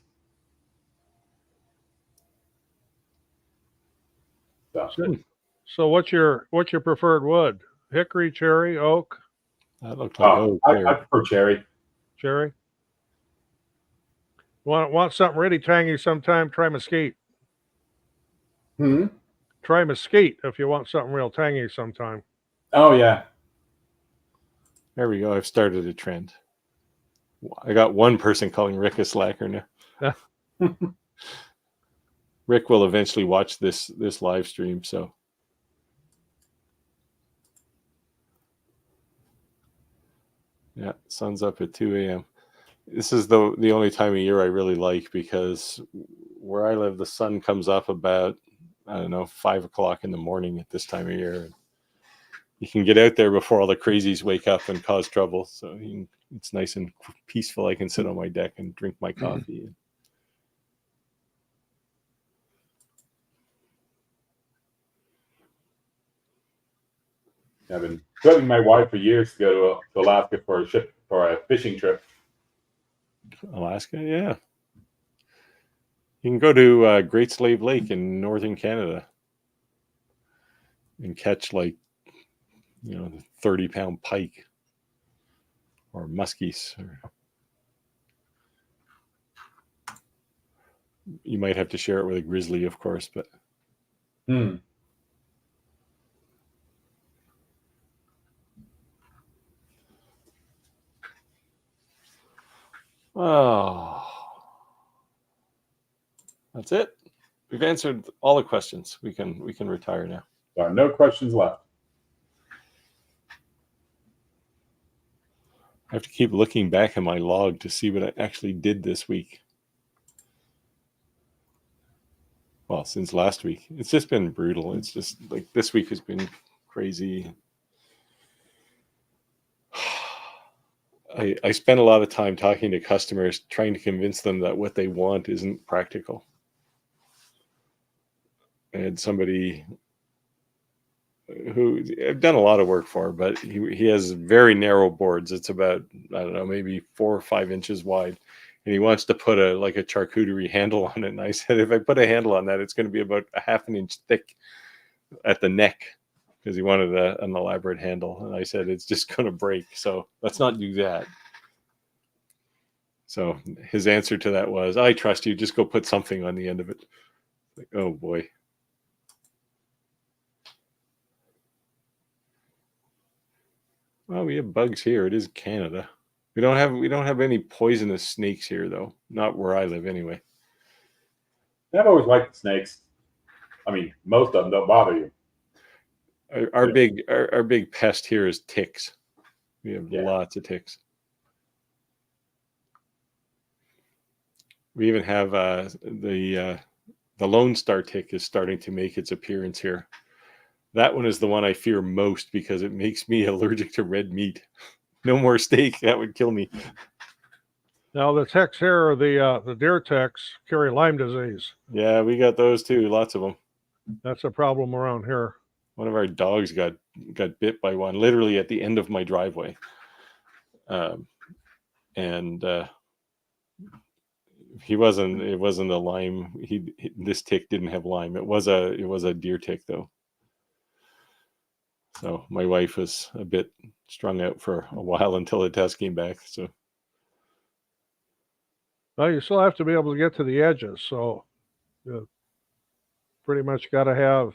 [SPEAKER 3] So what's your preferred wood? Hickory, cherry, oak,
[SPEAKER 1] That looked like oak
[SPEAKER 2] I
[SPEAKER 1] there.
[SPEAKER 2] prefer cherry.
[SPEAKER 3] cherry. Want something really tangy sometime? Try mesquite. Try mesquite if you want something real tangy sometime.
[SPEAKER 2] Oh yeah.
[SPEAKER 1] There we go. I've started a trend. I got one person calling Rick a slacker now. Rick will eventually watch this live stream, so yeah, sun's up at 2 a.m. This is the only time of year I really like, because where I live, the sun comes up about, I don't know, 5 o'clock in the morning at this time of year. You can get out there before all the crazies wake up and cause trouble. So it's nice and peaceful. I can sit on my deck and drink my coffee.
[SPEAKER 2] I've been threatening my wife for years to go to Alaska for a fishing trip.
[SPEAKER 1] Alaska, yeah. You can go to Great Slave Lake in northern Canada and catch 30-pound pike or muskies. You might have to share it with a grizzly, of course, but. Oh, that's it. We've answered all the questions. We can retire now.
[SPEAKER 2] There are no questions left.
[SPEAKER 1] I have to keep looking back at my log to see what I actually did this week. Well, since last week. It's just been brutal. It's just like this week has been crazy. I spent a lot of time talking to customers, trying to convince them that what they want isn't practical. I had somebody who I've done a lot of work for, but he has very narrow boards. It's about, I don't know, maybe 4 or 5 inches wide. And he wants to put a charcuterie handle on it. And I said, if I put a handle on that, it's going to be about a half an inch thick at the neck, because he wanted an elaborate handle. And I said, it's just going to break. So let's not do that. So his answer to that was, I trust you. Just go put something on the end of it. Like, oh boy. Well, we have bugs here. It is Canada. We don't have any poisonous snakes here, though. Not where I live, anyway.
[SPEAKER 2] I've always liked snakes. I mean, most of them don't bother you.
[SPEAKER 1] Our big pest here is ticks. We have lots of ticks. We even have the Lone Star tick is starting to make its appearance here. That one is the one I fear most because it makes me allergic to red meat. No more steak. That would kill me.
[SPEAKER 3] Now the ticks here, the deer ticks, carry Lyme disease.
[SPEAKER 1] Yeah, we got those too. Lots of them.
[SPEAKER 3] That's a problem around here.
[SPEAKER 1] One of our dogs got bit by one literally at the end of my driveway. And it wasn't a Lyme. This tick didn't have Lyme. It was a deer tick though. So my wife was a bit strung out for a while until the test came back. So
[SPEAKER 3] Well, you still have to be able to get to the edges, so you pretty much got to have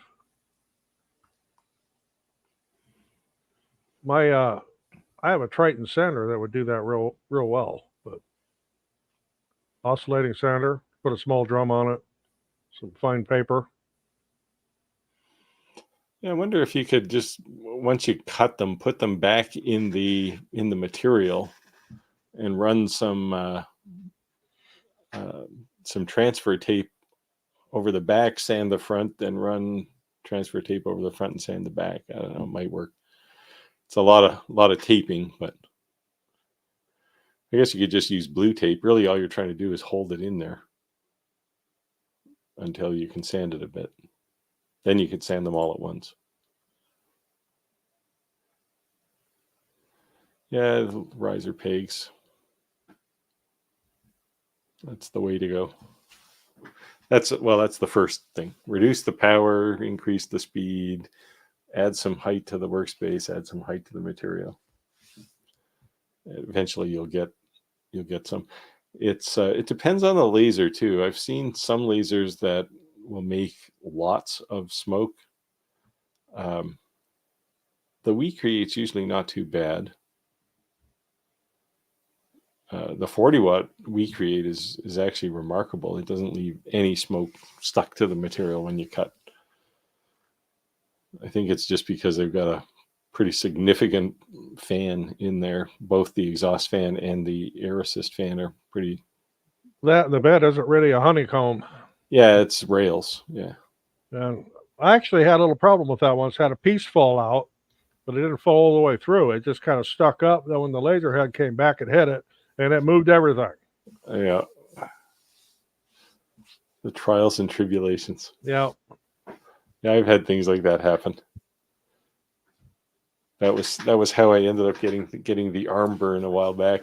[SPEAKER 3] my. I have a Triton sander that would do that real well, but oscillating sander, put a small drum on it, some fine paper.
[SPEAKER 1] yeah, I wonder if you could just, once you cut them, put them back in the material and run some transfer tape over the back, sand the front, then run transfer tape over the front and sand the back. I don't know, it might work. It's a lot of taping, but I guess you could just use blue tape. Really, all you're trying to do is hold it in there until you can sand it a bit. Then you could sand them all at once. Yeah, riser pegs. That's the way to go. That's the first thing. Reduce the power, increase the speed, add some height to the workspace, add some height to the material. Eventually you'll get some. It depends on the laser too. I've seen some lasers that will make lots of smoke. The We Create's usually not too bad. The 40-watt We Create is actually remarkable. It doesn't leave any smoke stuck to the material when you cut. I think it's just because they've got a pretty significant fan in there. Both the exhaust fan and the air assist fan are pretty.
[SPEAKER 3] The bed isn't really a honeycomb.
[SPEAKER 1] Yeah, it's rails. Yeah.
[SPEAKER 3] And I actually had a little problem with that once. Had a piece fall out, but it didn't fall all the way through. It just kind of stuck up. Then when the laser head came back, it hit it, and it moved everything.
[SPEAKER 1] Yeah. The trials and tribulations.
[SPEAKER 3] Yeah.
[SPEAKER 1] Yeah, I've had things like that happen. That was how I ended up getting the arm burn a while back.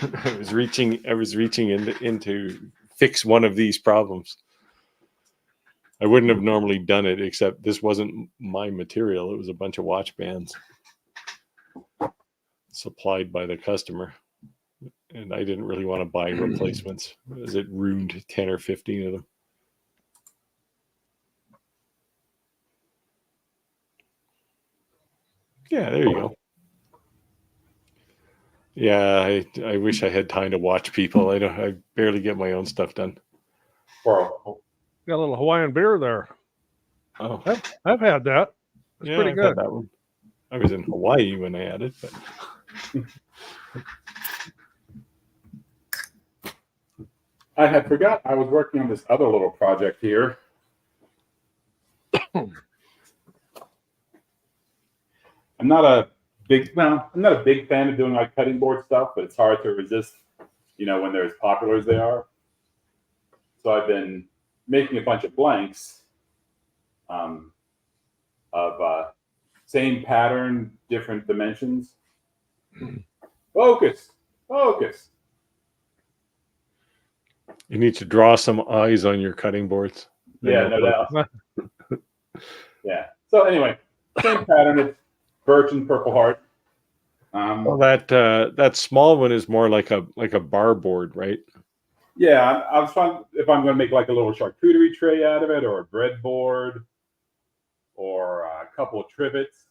[SPEAKER 1] I was reaching into fix one of these problems. I wouldn't have normally done it, except this wasn't my material. It was a bunch of watch bands supplied by the customer. And I didn't really want to buy replacements as it ruined 10 or 15 of them. Yeah, there you go. Yeah, I wish I had time to watch people. I barely get my own stuff done.
[SPEAKER 2] Got
[SPEAKER 3] a little Hawaiian beer there.
[SPEAKER 1] Oh,
[SPEAKER 3] I've had that. It's pretty good.
[SPEAKER 1] I've had that one. I was in Hawaii when I had it, but
[SPEAKER 2] I had forgot I was working on this other little project here. I'm not a big fan of doing like cutting board stuff, but it's hard to resist, when they're as popular as they are. So I've been making a bunch of blanks of same pattern, different dimensions. Focus.
[SPEAKER 1] You need to draw some eyes on your cutting boards.
[SPEAKER 2] Yeah, no doubt. Yeah. So anyway, same pattern. It's birch and purple heart.
[SPEAKER 1] Well, that small one is more like a bar board, right?
[SPEAKER 2] Yeah, I was trying if I'm going to make like a little charcuterie tray out of it, or a bread board, or a couple of trivets.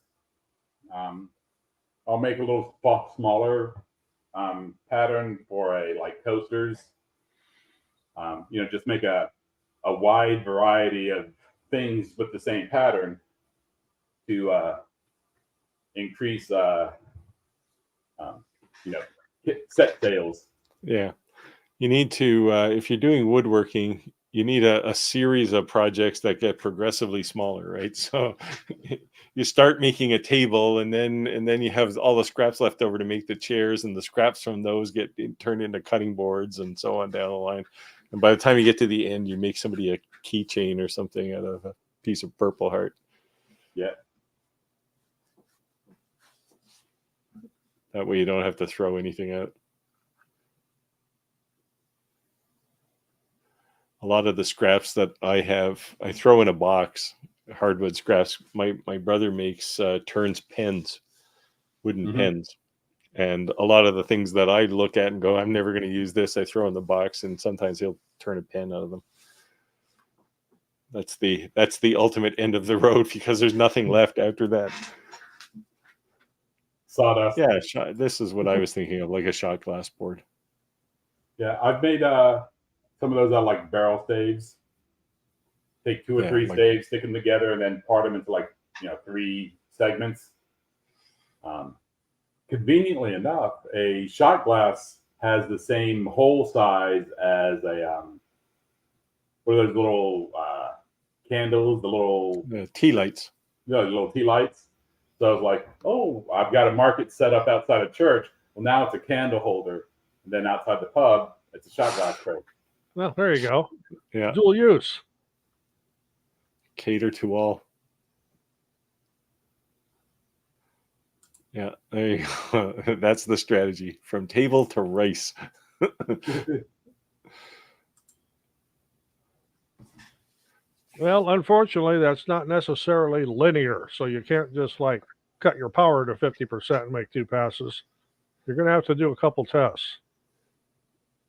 [SPEAKER 2] I'll make a little smaller pattern for like coasters. Just make a wide variety of things with the same pattern to increase set sales.
[SPEAKER 1] Yeah, you need to if you're doing woodworking, you need a series of projects that get progressively smaller, right? So you start making a table, and then you have all the scraps left over to make the chairs, and the scraps from those get turned into cutting boards, and so on down the line. And by the time you get to the end, you make somebody a keychain or something out of a piece of Purple Heart.
[SPEAKER 2] Yeah.
[SPEAKER 1] That way you don't have to throw anything out. A lot of the scraps that I have, I throw in a box, hardwood scraps. My brother makes turns pens, wooden pens. And a lot of the things that I look at and go, I'm never going to use this, I throw in the box, and sometimes he'll turn a pen out of them. That's the ultimate end of the road, because there's nothing left after that.
[SPEAKER 2] Sawdust.
[SPEAKER 1] Yeah, this is what I was thinking of, like a shot glass board.
[SPEAKER 2] Yeah, I've made some of those out of like barrel staves. Take 2 or 3 staves, stick them together, and then part them into like 3 segments. Conveniently enough, a shot glass has the same hole size as a what are those little candles, the little
[SPEAKER 1] tea lights.
[SPEAKER 2] The little tea lights. So I was like, oh, I've got a market set up outside of church. Well, now it's a candle holder, and then outside the pub, it's a shot glass tray.
[SPEAKER 3] Well, there you go.
[SPEAKER 1] Yeah,
[SPEAKER 3] dual use.
[SPEAKER 1] Cater to all. Yeah, there you go. That's the strategy, from table to rice.
[SPEAKER 3] Well, unfortunately, that's not necessarily linear. So you can't just like cut your power to 50% and make 2 passes. You're going to have to do a couple tests.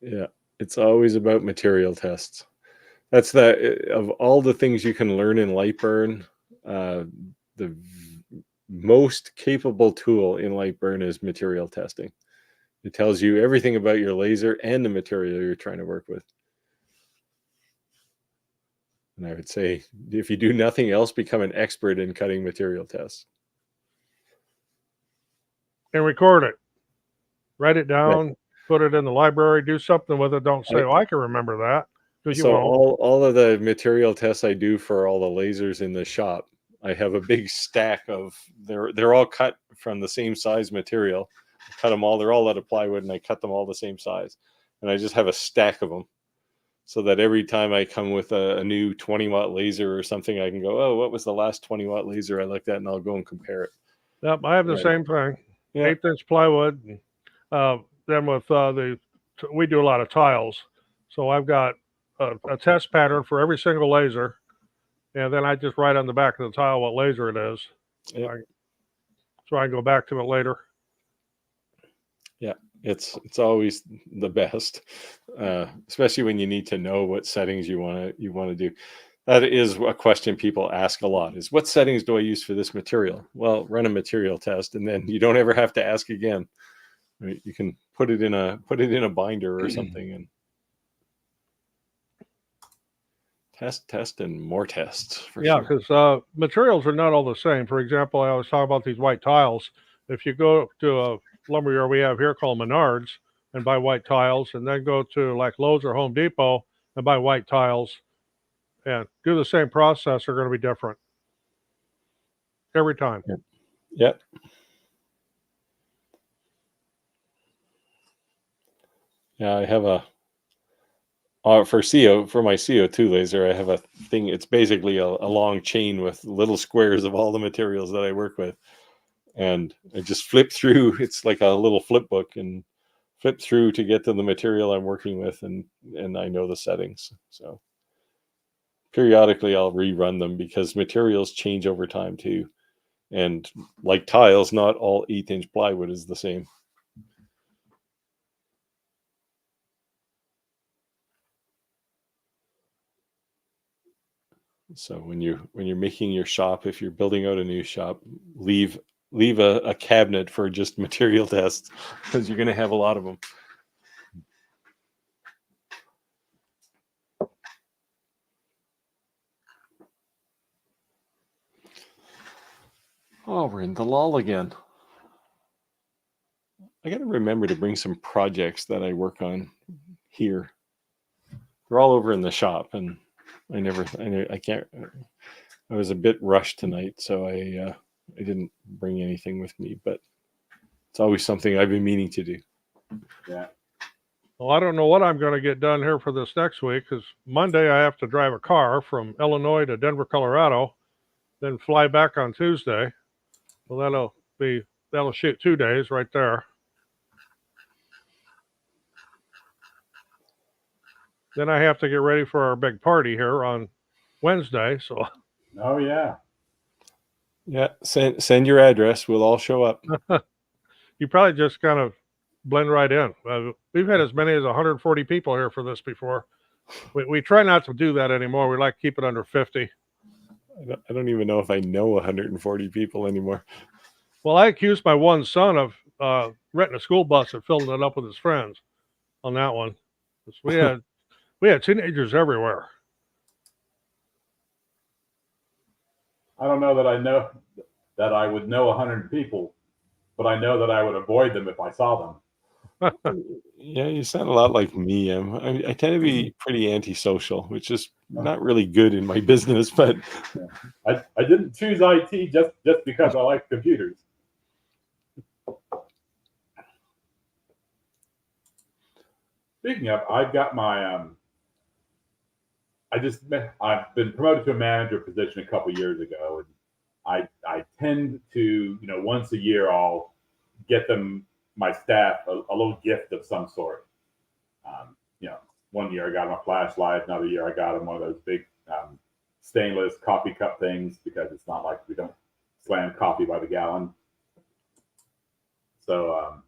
[SPEAKER 1] Yeah, it's always about material tests. That's of all the things you can learn in Lightburn, the most capable tool in Lightburn is material testing. It tells you everything about your laser and the material you're trying to work with. And I would say, if you do nothing else, become an expert in cutting material tests.
[SPEAKER 3] And record it. Write it down, put it in the library, do something with it. Don't say, oh, I can remember that.
[SPEAKER 1] So all of the material tests I do for all the lasers in the shop, I have a big stack of, they're all cut from the same size material. I cut them all, they're all out of plywood, and I cut them all the same size. And I just have a stack of them, so that every time I come with a new 20-watt laser or something, I can go, oh, what was the last 20-watt laser I looked at? And I'll go and compare it.
[SPEAKER 3] Yep, I have the same thing. Yeah. 1/8-inch plywood. Then with we do a lot of tiles. So I've got a test pattern for every single laser. And then I just write on the back of the tile what laser it is. Yep. So I can go back to it later.
[SPEAKER 1] Yeah, it's always the best, especially when you need to know what settings you want to do. That is a question people ask a lot: is what settings do I use for this material? Well, run a material test, and then you don't ever have to ask again. Right? You can put it in a binder or something, and test and more tests.
[SPEAKER 3] Yeah, because materials are not all the same. For example, I was talking about these white tiles. If you go to a lumberyard we have here called Menards and buy white tiles, and then go to like Lowe's or Home Depot and buy white tiles and do the same process, are going to be different every time.
[SPEAKER 1] Yep. Yeah, I have for my CO2 laser, I have a thing. It's basically a long chain with little squares of all the materials that I work with, and I just flip through. It's like a little flip book, and flip through to get to the material I'm working with, and I know the settings. So periodically I'll rerun them, because materials change over time too, and like tiles, not all 1/8-inch plywood is the same. So when you're making your shop, if you're building out a new shop, leave a cabinet for just material tests, because you're going to have a lot of them. Oh, we're in the lull again. I got to remember to bring some projects that I work on here. they're all over in the shop, and I can't. I was a bit rushed tonight, so I didn't bring anything with me, but it's always something I've been meaning to do.
[SPEAKER 2] Yeah.
[SPEAKER 3] Well, I don't know what I'm going to get done here for this next week, because Monday I have to drive a car from Illinois to Denver, Colorado, then fly back on Tuesday. Well, that'll shoot 2 days right there. Then I have to get ready for our big party here on Wednesday. So,
[SPEAKER 2] Oh yeah.
[SPEAKER 1] Yeah, send your address. We'll all show up.
[SPEAKER 3] you probably just kind of blend right in. We've had as many as 140 people here for this before. We try not to do that anymore. We like to keep it under 50.
[SPEAKER 1] I don't even know if I know 140 people anymore.
[SPEAKER 3] Well, I accused my one son of renting a school bus and filling it up with his friends on that one. We had teenagers everywhere.
[SPEAKER 2] I don't know that I would know 100 people, but I know that I would avoid them if I saw them.
[SPEAKER 1] Yeah, you sound a lot like me. I tend to be pretty antisocial, which is not really good in my business, but
[SPEAKER 2] I didn't choose IT just because I like computers. Speaking of, I've got my I've been promoted to a manager position a couple years ago, and I tend to, once a year I'll get my staff a little gift of some sort. One year I got them a flashlight, another year I got them one of those big stainless coffee cup things, because it's not like we don't slam coffee by the gallon. So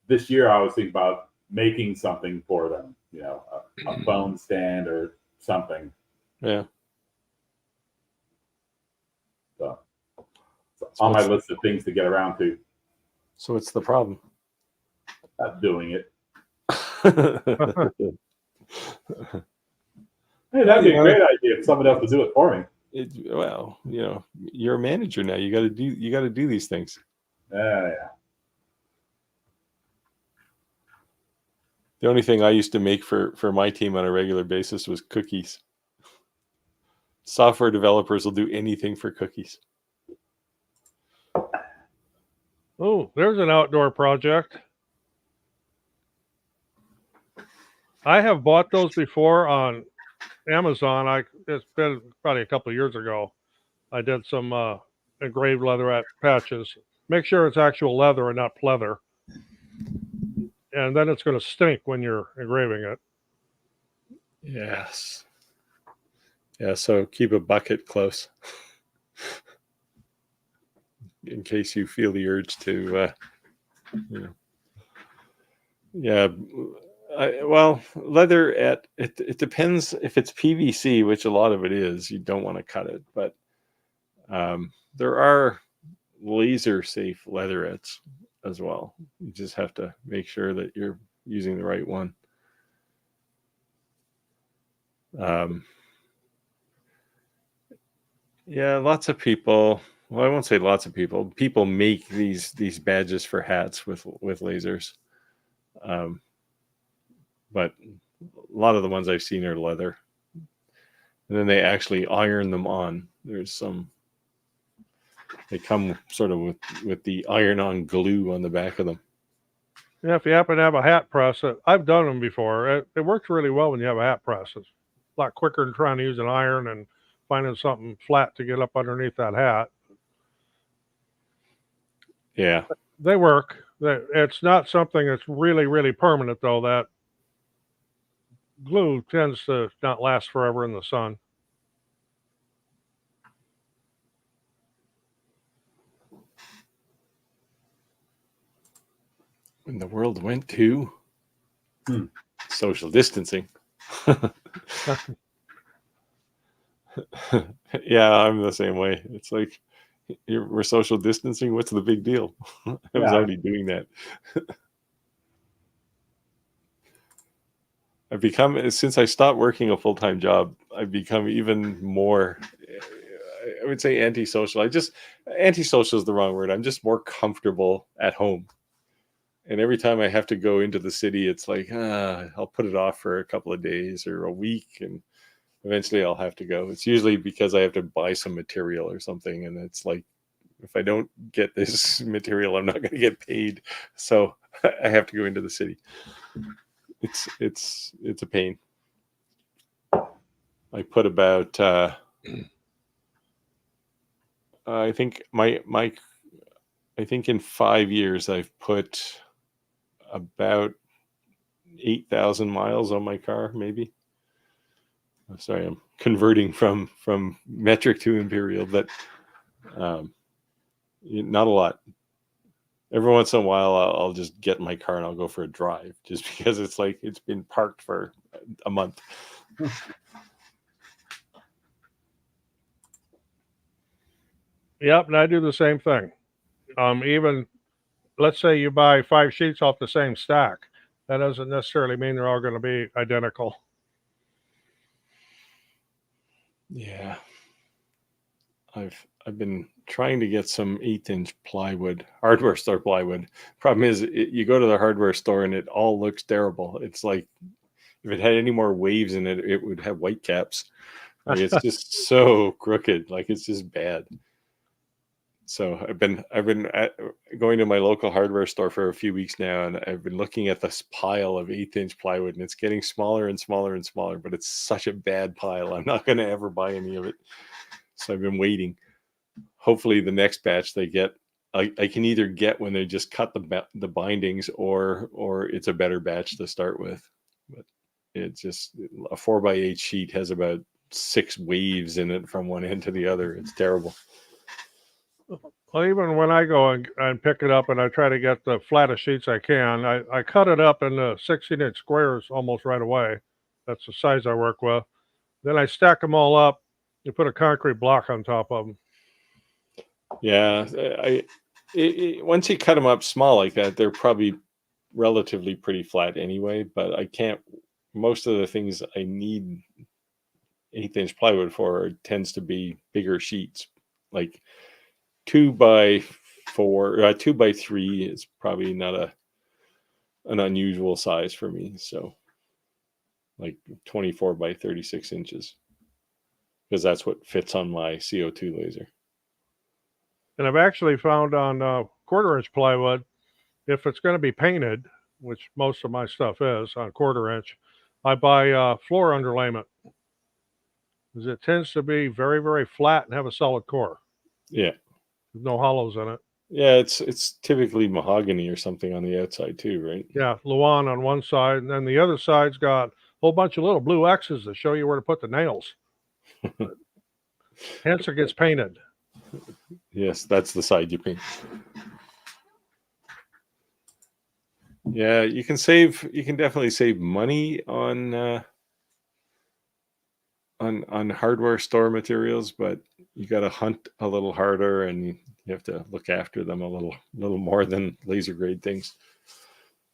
[SPEAKER 2] this year I was thinking about making something for them, a phone stand or something.
[SPEAKER 1] yeah.
[SPEAKER 2] So it's on my list of things to get around to.
[SPEAKER 1] So what's the problem?
[SPEAKER 2] Not doing it.
[SPEAKER 1] Hey,
[SPEAKER 2] Hey, that'd be a great idea if someone else would do it for me.
[SPEAKER 1] You're a manager now. You got to do these things.
[SPEAKER 2] Yeah.
[SPEAKER 1] The only thing I used to make for my team on a regular basis was cookies. Software developers will do anything for cookies.
[SPEAKER 3] Oh, there's an outdoor project. I have bought those before on Amazon. It's been probably a couple of years ago. I did some engraved leatherette patches. Make sure it's actual leather and not pleather. And then it's going to stink when you're engraving it.
[SPEAKER 1] Yes. Yeah, so keep a bucket close in case you feel the urge to, Yeah. Leather it depends. If it's PVC, which a lot of it is, you don't want to cut it. But there are laser safe leatherettes as well. You just have to make sure that you're using the right one. Yeah, lots of people. Well, I won't say lots of people. People make these badges for hats with lasers. But a lot of the ones I've seen are leather. And then they actually iron them on. They come sort of with the iron-on glue on the back of them.
[SPEAKER 3] Yeah, if you happen to have a hat press, I've done them before. It works really well when you have a hat press. It's a lot quicker than trying to use an iron and finding something flat to get up underneath that hat.
[SPEAKER 1] Yeah.
[SPEAKER 3] They work. It's not something that's really, really permanent, though. That glue tends to not last forever in the sun.
[SPEAKER 1] When the world went to social distancing. Yeah, I'm the same way. It's like, we're social distancing. What's the big deal? I was already doing that. I've become, since I stopped working a full-time job, I've become even more, I would say, antisocial. Antisocial is the wrong word. I'm just more comfortable at home. And every time I have to go into the city, it's like, I'll put it off for a couple of days or a week, and eventually I'll have to go. It's usually because I have to buy some material or something, and it's like, if I don't get this material, I'm not going to get paid. So I have to go into the city. It's a pain. I put about I think I think in 5 years I've put about 8,000 miles on my car, maybe. I'm sorry, I'm converting from metric to imperial, but not a lot. Every once in a while, I'll just get in my car and I'll go for a drive, just because it's like it's been parked for a month.
[SPEAKER 3] Yep, and I do the same thing. Even let's say you buy 5 sheets off the same stack. That doesn't necessarily mean they're all going to be identical.
[SPEAKER 1] Yeah. I've been trying to get some 1/8-inch plywood, hardware store plywood. Problem is, you go to the hardware store and it all looks terrible. It's like if it had any more waves in it, it would have white caps. Like, it's just so crooked. Like, it's just bad. So I've been going to my local hardware store for a few weeks now, and I've been looking at this pile of 1/8-inch plywood, and it's getting smaller and smaller and smaller. But it's such a bad pile. I'm not going to ever buy any of it. So I've been waiting. Hopefully, the next batch they get, I can either get when they just cut the bindings, or it's a better batch to start with. But it's just a 4x8 sheet has about 6 waves in it from one end to the other. It's terrible.
[SPEAKER 3] Well, even when I go and pick it up and I try to get the flattest sheets I can, I cut it up into 16-inch squares almost right away. That's the size I work with. Then I stack them all up. You put a concrete block on top of them.
[SPEAKER 1] Yeah, once you cut them up small like that, they're probably relatively pretty flat anyway. But I can't. Most of the things I need 1/8-inch plywood for tends to be bigger sheets, like 2x4, 2x3 is probably not an unusual size for me. So, like 24 by 36 inches, because that's what fits on my CO2 laser.
[SPEAKER 3] And I've actually found on 1/4-inch plywood, if it's going to be painted, which most of my stuff is on 1/4-inch, I buy floor underlayment, because it tends to be very, very flat and have a solid core.
[SPEAKER 1] Yeah.
[SPEAKER 3] There's no hollows in it.
[SPEAKER 1] Yeah, it's typically mahogany or something on the outside too, right?
[SPEAKER 3] Yeah, Luan on one side, and then the other side's got a whole bunch of little blue X's that show you where to put the nails. Hence it gets painted.
[SPEAKER 1] Yes, that's the side you paint. Yeah, you can definitely save money on hardware store materials, but you got to hunt a little harder, and you have to look after them a little more than laser grade things.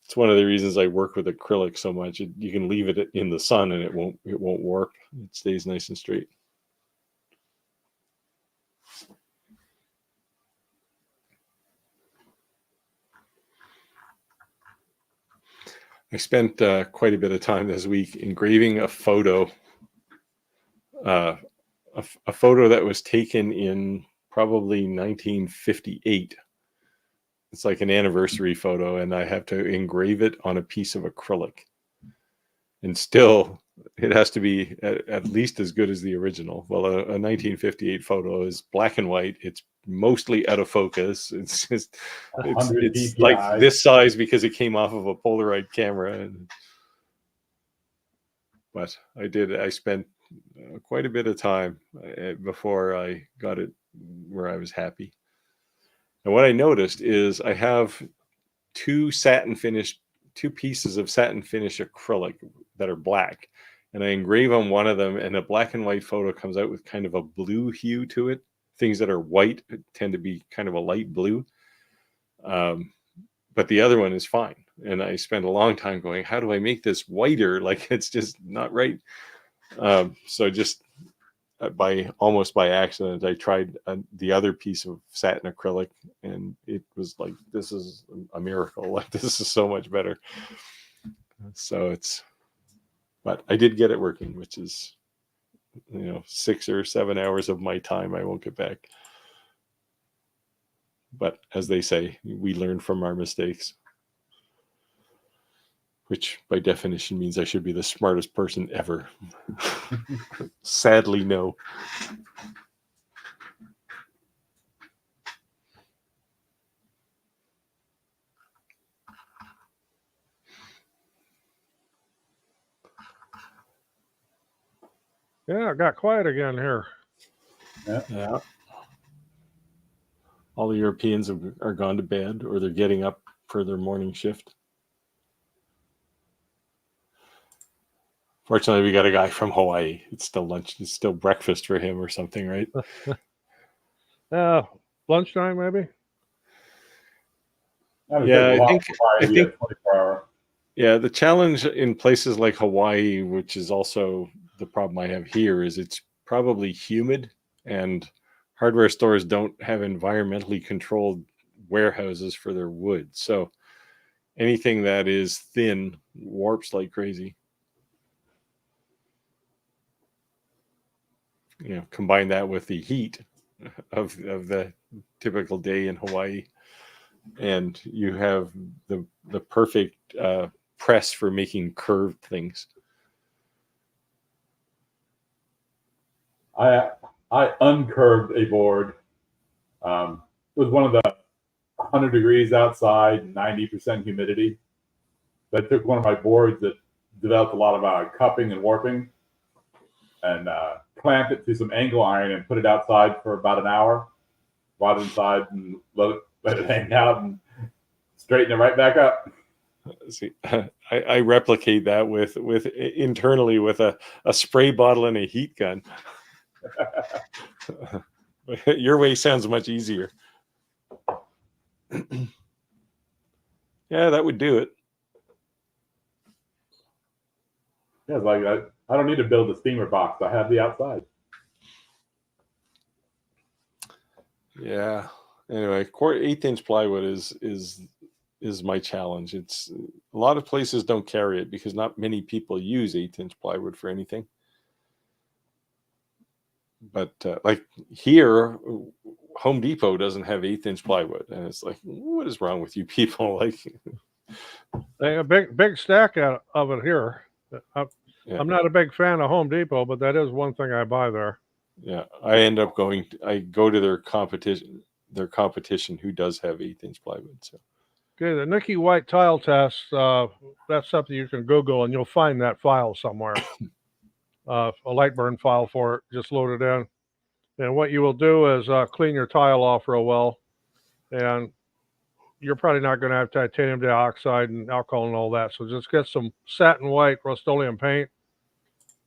[SPEAKER 1] It's one of the reasons I work with acrylic so much. You can leave it in the sun and it won't warp. It stays nice and straight. I spent quite a bit of time this week engraving a photo. A photo that was taken in probably 1958. It's like an anniversary photo, and I have to engrave it on a piece of acrylic. And still, it has to be at least as good as the original. Well, a 1958 photo is black and white. It's mostly out of focus. It's just it's like this size because it came off of a Polaroid camera. But I spent quite a bit of time before I got it where I was happy. And what I noticed is I have two pieces of satin finish acrylic that are black, and I engrave on one of them, and a black and white photo comes out with kind of a blue hue to it. Things that are white tend to be kind of a light blue, but the other one is fine. And I spent a long time going, how do I make this whiter? Like, it's just not right. So just almost by accident, I tried the other piece of satin acrylic, and it was like, this is a miracle. Like, this is so much better. So but I did get it working, which is, 6 or 7 hours of my time I won't get back. But as they say, we learn from our mistakes, which by definition means I should be the smartest person ever. Sadly, no.
[SPEAKER 3] Yeah, it got quiet again here.
[SPEAKER 1] Yeah. All the Europeans are gone to bed, or they're getting up for their morning shift. Fortunately, we got a guy from Hawaii. It's still lunch. It's still breakfast for him or something, right?
[SPEAKER 3] Lunchtime maybe.
[SPEAKER 1] Yeah, I think
[SPEAKER 2] 24-hour.
[SPEAKER 1] Yeah, the challenge in places like Hawaii, which is also the problem I have here, is it's probably humid, and hardware stores don't have environmentally controlled warehouses for their wood. So anything that is thin warps like crazy. Combine that with the heat of the typical day in Hawaii, and you have the perfect press for making curved things.
[SPEAKER 2] I uncurved a board. It was one of the 100 degrees outside, 90% humidity. I took one of my boards that developed a lot of cupping and warping, and clamped it to some angle iron and put it outside for about an hour. Brought it inside and let it hang out and straighten it right back up.
[SPEAKER 1] See, I replicate that with internally with a spray bottle and a heat gun. Your way sounds much easier. Yeah, that would do it.
[SPEAKER 2] Yeah, it's like I don't need to build a steamer box. I have the outside.
[SPEAKER 1] Yeah. Anyway, 1/8-inch plywood is my challenge. It's a lot of places don't carry it because not many people use 1/8-inch plywood for anything. But like here, Home Depot doesn't have 1/8-inch plywood, and it's like, what is wrong with you people? Like,
[SPEAKER 3] they have a big stack of it here. I'm not a big fan of Home Depot, but that is one thing I buy there.
[SPEAKER 1] Yeah, I go to their competition who does have 1/8-inch plywood. So,
[SPEAKER 3] okay, the Nicky White tile test, that's something you can Google and you'll find that file somewhere. A Lightburn file for it, just load it in. And what you will do is clean your tile off real well. And you're probably not going to have titanium dioxide and alcohol and all that. So just get some satin white Rust-Oleum paint,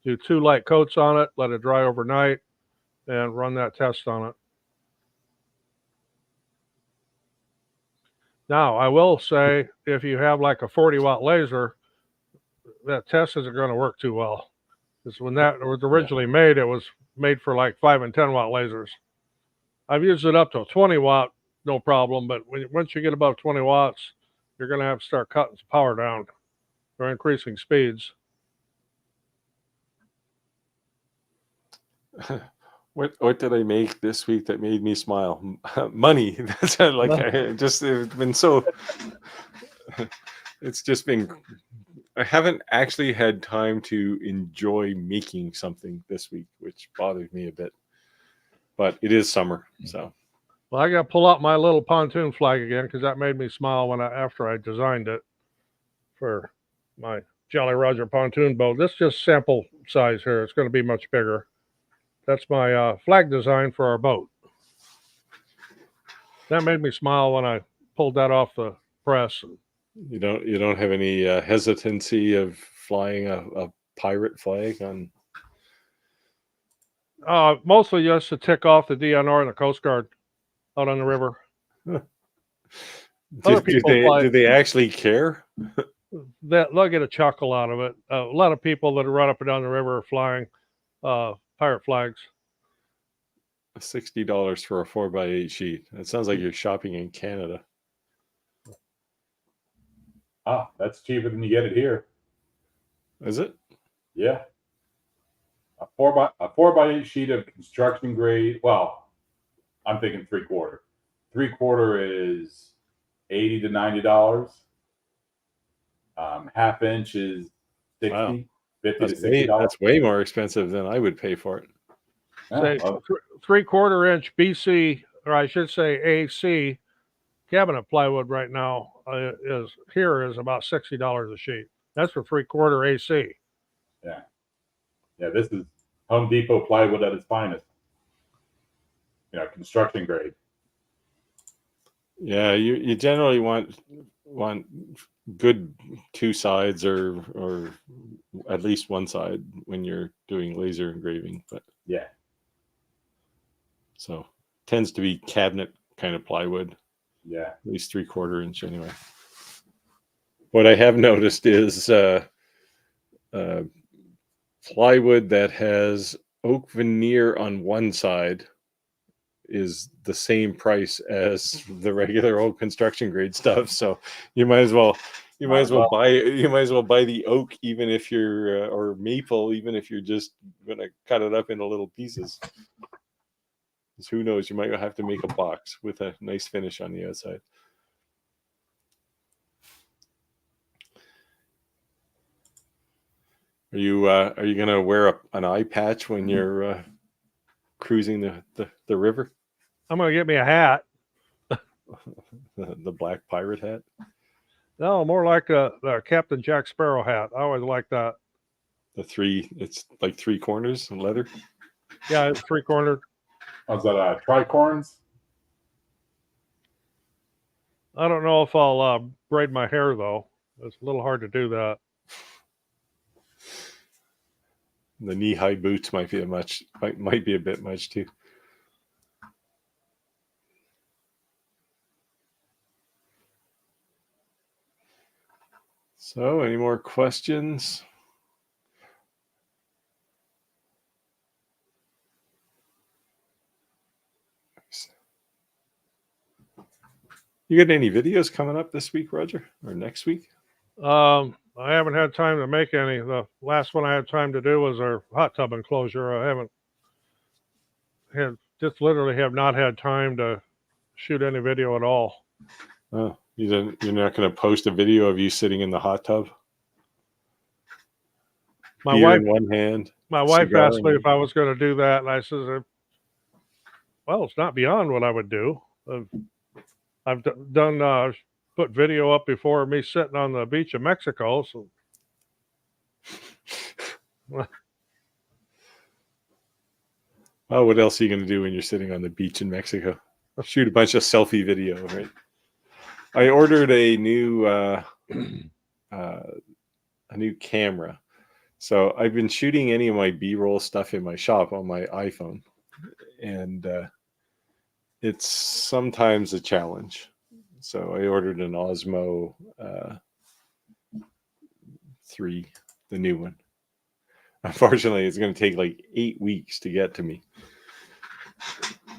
[SPEAKER 3] do 2 light coats on it, let it dry overnight, and run that test on it. Now, I will say, if you have like a 40-watt laser, that test isn't going to work too well. Because when that was originally made, it was made for like 5 and 10-watt lasers. I've used it up to a 20-watt, no problem. But once you get above 20 watts, you're going to have to start cutting the power down or increasing speeds.
[SPEAKER 1] What did I make this week that made me smile? Money. That's like it's been so. It's just been. I haven't actually had time to enjoy making something this week, which bothered me a bit. But it is summer, so.
[SPEAKER 3] Well, I got to pull out my little pontoon flag again because that made me smile after I designed it for my Jolly Roger pontoon boat. This is just sample size here. It's going to be much bigger. That's my flag design for our boat. That made me smile when I pulled that off the press.
[SPEAKER 1] You don't have any hesitancy of flying a pirate flag on?
[SPEAKER 3] Mostly just to tick off the DNR and the Coast Guard out on the river.
[SPEAKER 1] Do they actually care?
[SPEAKER 3] They'll get a chuckle out of it. A lot of people that run up and down the river are flying pirate flags.
[SPEAKER 1] $60 for a 4x8 sheet. It sounds like you're shopping in Canada.
[SPEAKER 2] Ah, that's cheaper than you get it here.
[SPEAKER 1] Is it?
[SPEAKER 2] Yeah. A 4x8 sheet of construction grade. Well, I'm thinking 3/4. 3/4 is $80 to $90. Half inch is 60,
[SPEAKER 1] Wow.
[SPEAKER 2] 50 to $60.
[SPEAKER 1] That's way more expensive than I would pay for it.
[SPEAKER 3] Say
[SPEAKER 2] well,
[SPEAKER 3] 3/4 inch BC, or I should say AC cabinet plywood right now is about $60 a sheet. That's for 3/4 AC.
[SPEAKER 2] yeah, this is Home Depot plywood at its finest. Construction grade.
[SPEAKER 1] Yeah, you generally want good two sides or at least one side when you're doing laser engraving, but
[SPEAKER 2] Yeah.
[SPEAKER 1] so tends to be cabinet kind of plywood,
[SPEAKER 2] Yeah.
[SPEAKER 1] at least 3/4 inch anyway. What I have noticed is plywood that has oak veneer on one side is the same price as the regular old construction grade stuff. So you might as well buy the oak even if you're or maple even if you're just gonna cut it up into little pieces. Because who knows, you might have to make a box with a nice finish on the outside. Are you gonna wear an eye patch when you're cruising the river?
[SPEAKER 3] I'm going to get me a hat.
[SPEAKER 1] The black pirate hat?
[SPEAKER 3] No, more like a Captain Jack Sparrow hat. I always like that.
[SPEAKER 1] It's like 3 corners and leather.
[SPEAKER 3] Yeah, it's 3/4.
[SPEAKER 2] Was that tricorns?
[SPEAKER 3] I don't know if I'll braid my hair though. It's a little hard to do that.
[SPEAKER 1] The knee-high boots might be a bit much too. So, any more questions? You got any videos coming up this week, Roger, or next week?
[SPEAKER 3] I haven't had time to make any. The last one I had time to do was our hot tub enclosure. I literally have not had time to shoot any video at all.
[SPEAKER 1] Oh, you're not going to post a video of you sitting in the hot tub? Beer in one hand.
[SPEAKER 3] My wife asked me if I was going to do that, and I said, "Well, it's not beyond what I would do. I've done put video up before of me sitting on the beach of Mexico." So,
[SPEAKER 1] well, what else are you going to do when you're sitting on the beach in Mexico? Shoot a bunch of selfie video, right? I ordered a new camera. So I've been shooting any of my B-roll stuff in my shop on my iPhone, and it's sometimes a challenge. So I ordered an Osmo 3, the new one. Unfortunately, it's going to take like 8 weeks to get to me.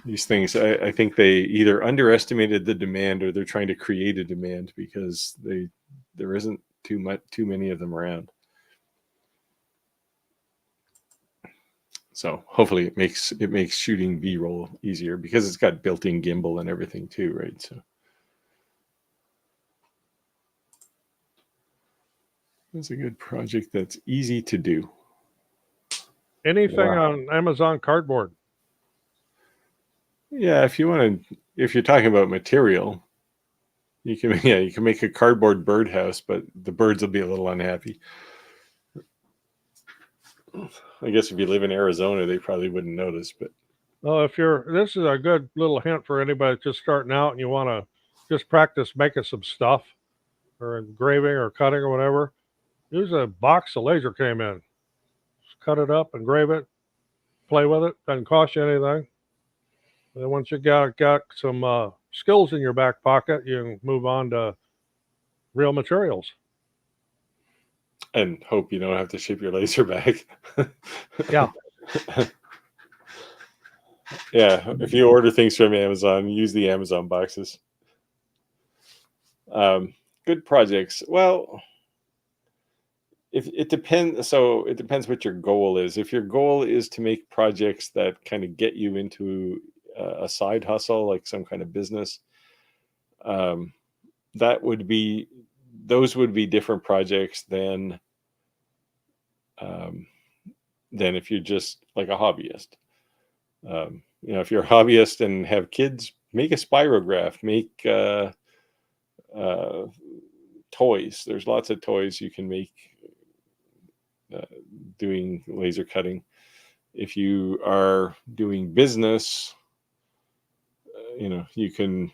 [SPEAKER 1] These things, I think they either underestimated the demand or they're trying to create a demand because there isn't too many of them around. So hopefully it makes shooting B-roll easier because it's got built-in gimbal and everything too, right? So it's a good project that's easy to do.
[SPEAKER 3] anything on Amazon cardboard?
[SPEAKER 1] Yeah, if you're talking about material, you can make a cardboard birdhouse, but the birds will be a little unhappy. I guess if you live in Arizona, they probably wouldn't notice, but
[SPEAKER 3] this is a good little hint for anybody just starting out and you want to just practice making some stuff or engraving or cutting or whatever. Use a box the laser came in. Just cut it up, engrave it, play with it. Doesn't cost you anything. And then once you got some skills in your back pocket, you can move on to real materials.
[SPEAKER 1] And hope you don't have to ship your laser back.
[SPEAKER 3] Yeah.
[SPEAKER 1] Yeah, if you order things from Amazon, use the Amazon boxes. Good projects. Well, if it depends. So it depends what your goal is. If your goal is to make projects that kind of get you into a side hustle, like some kind of business, um, that would be those would be different projects um, than if you're just like a hobbyist. If you're a hobbyist and have kids, make a spirograph, make uh, toys. There's lots of toys you can make uh, doing laser cutting. If you are doing business, you can.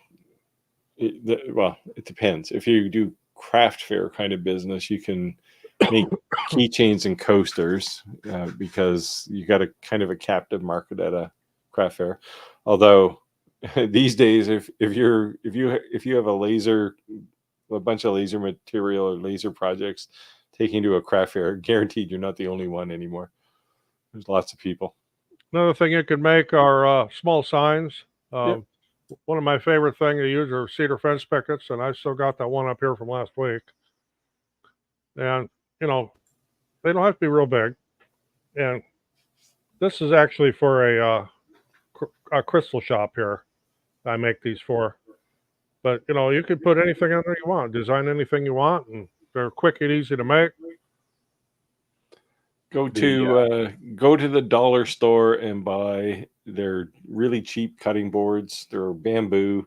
[SPEAKER 1] It depends. If you do craft fair kind of business, you can make keychains and coasters because you got a kind of a captive market at a craft fair. Although these days, if you have a bunch of laser material or laser projects taking to a craft fair, guaranteed you're not the only one anymore. There's lots of people.
[SPEAKER 3] Another thing you can make are small signs.
[SPEAKER 1] Yep.
[SPEAKER 3] One of my favorite things to use are cedar fence pickets, and I still got that one up here from last week. And, they don't have to be real big. And this is actually for a crystal shop here I make these for. But, you can put anything in there you want, design anything you want, and they're quick and easy to make.
[SPEAKER 1] Go to the dollar store and buy their really cheap cutting boards. They're bamboo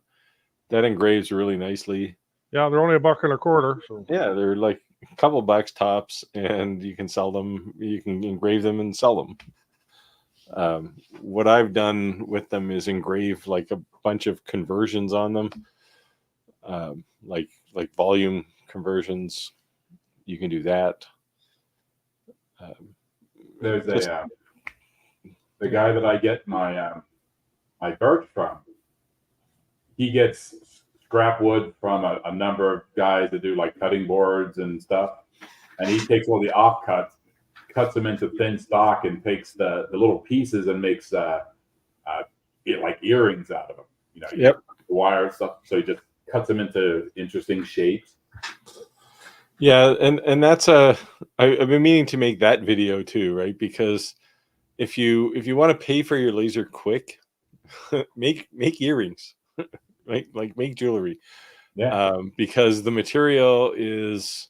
[SPEAKER 1] that engraves really nicely.
[SPEAKER 3] Yeah, they're only $1.25. So
[SPEAKER 1] Yeah, they're like a couple bucks tops, and you can sell them. You can engrave them and sell them. What I've done with them is engrave like a bunch of conversions on them, like volume conversions. You can do that.
[SPEAKER 2] There's the guy that I get my birch from. He gets scrap wood from a number of guys that do like cutting boards and stuff, and he takes all the offcuts, cuts them into thin stock, and takes the little pieces and makes like earrings out of them.
[SPEAKER 1] Yep.
[SPEAKER 2] The wire stuff. So he just cuts them into interesting shapes.
[SPEAKER 1] Yeah, and that's I've been meaning to make that video too, right? Because if you want to pay for your laser quick, make earrings, right? Like make jewelry.
[SPEAKER 2] Yeah.
[SPEAKER 1] Because the material is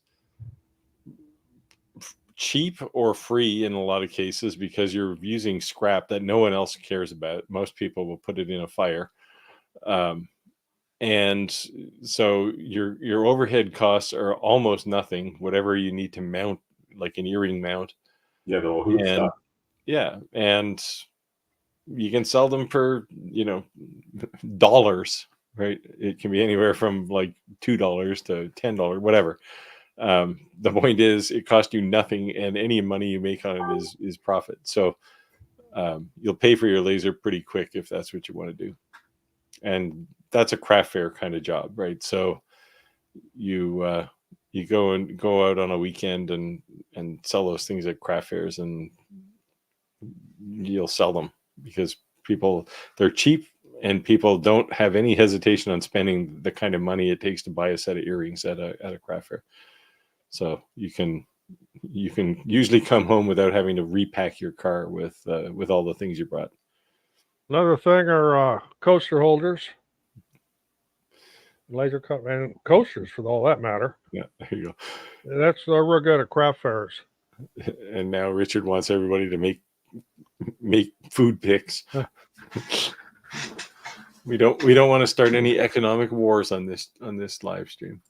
[SPEAKER 1] cheap or free in a lot of cases because you're using scrap that no one else cares about. Most people will put it in a fire. And so your overhead costs are almost nothing, whatever you need to mount, like an earring mount.
[SPEAKER 2] Yeah, the little hoop stuff.
[SPEAKER 1] Yeah, and you can sell them for dollars, right? It can be anywhere from like $2 to $10, whatever. The point is, it costs you nothing, and any money you make on it is profit. So you'll pay for your laser pretty quick if that's what you want to do. And that's a craft fair kind of job, right? So you go out on a weekend and sell those things at craft fairs, and you'll sell them because they're cheap, and people don't have any hesitation on spending the kind of money it takes to buy a set of earrings at a craft fair. So you can usually come home without having to repack your car with all the things you brought.
[SPEAKER 3] another thing are coaster holders, laser cut, and coasters for all that matter.
[SPEAKER 1] Yeah, there you go.
[SPEAKER 3] And that's real good at craft fairs.
[SPEAKER 1] And now Richard wants everybody to make food picks. We don't want to start any economic wars on this live stream.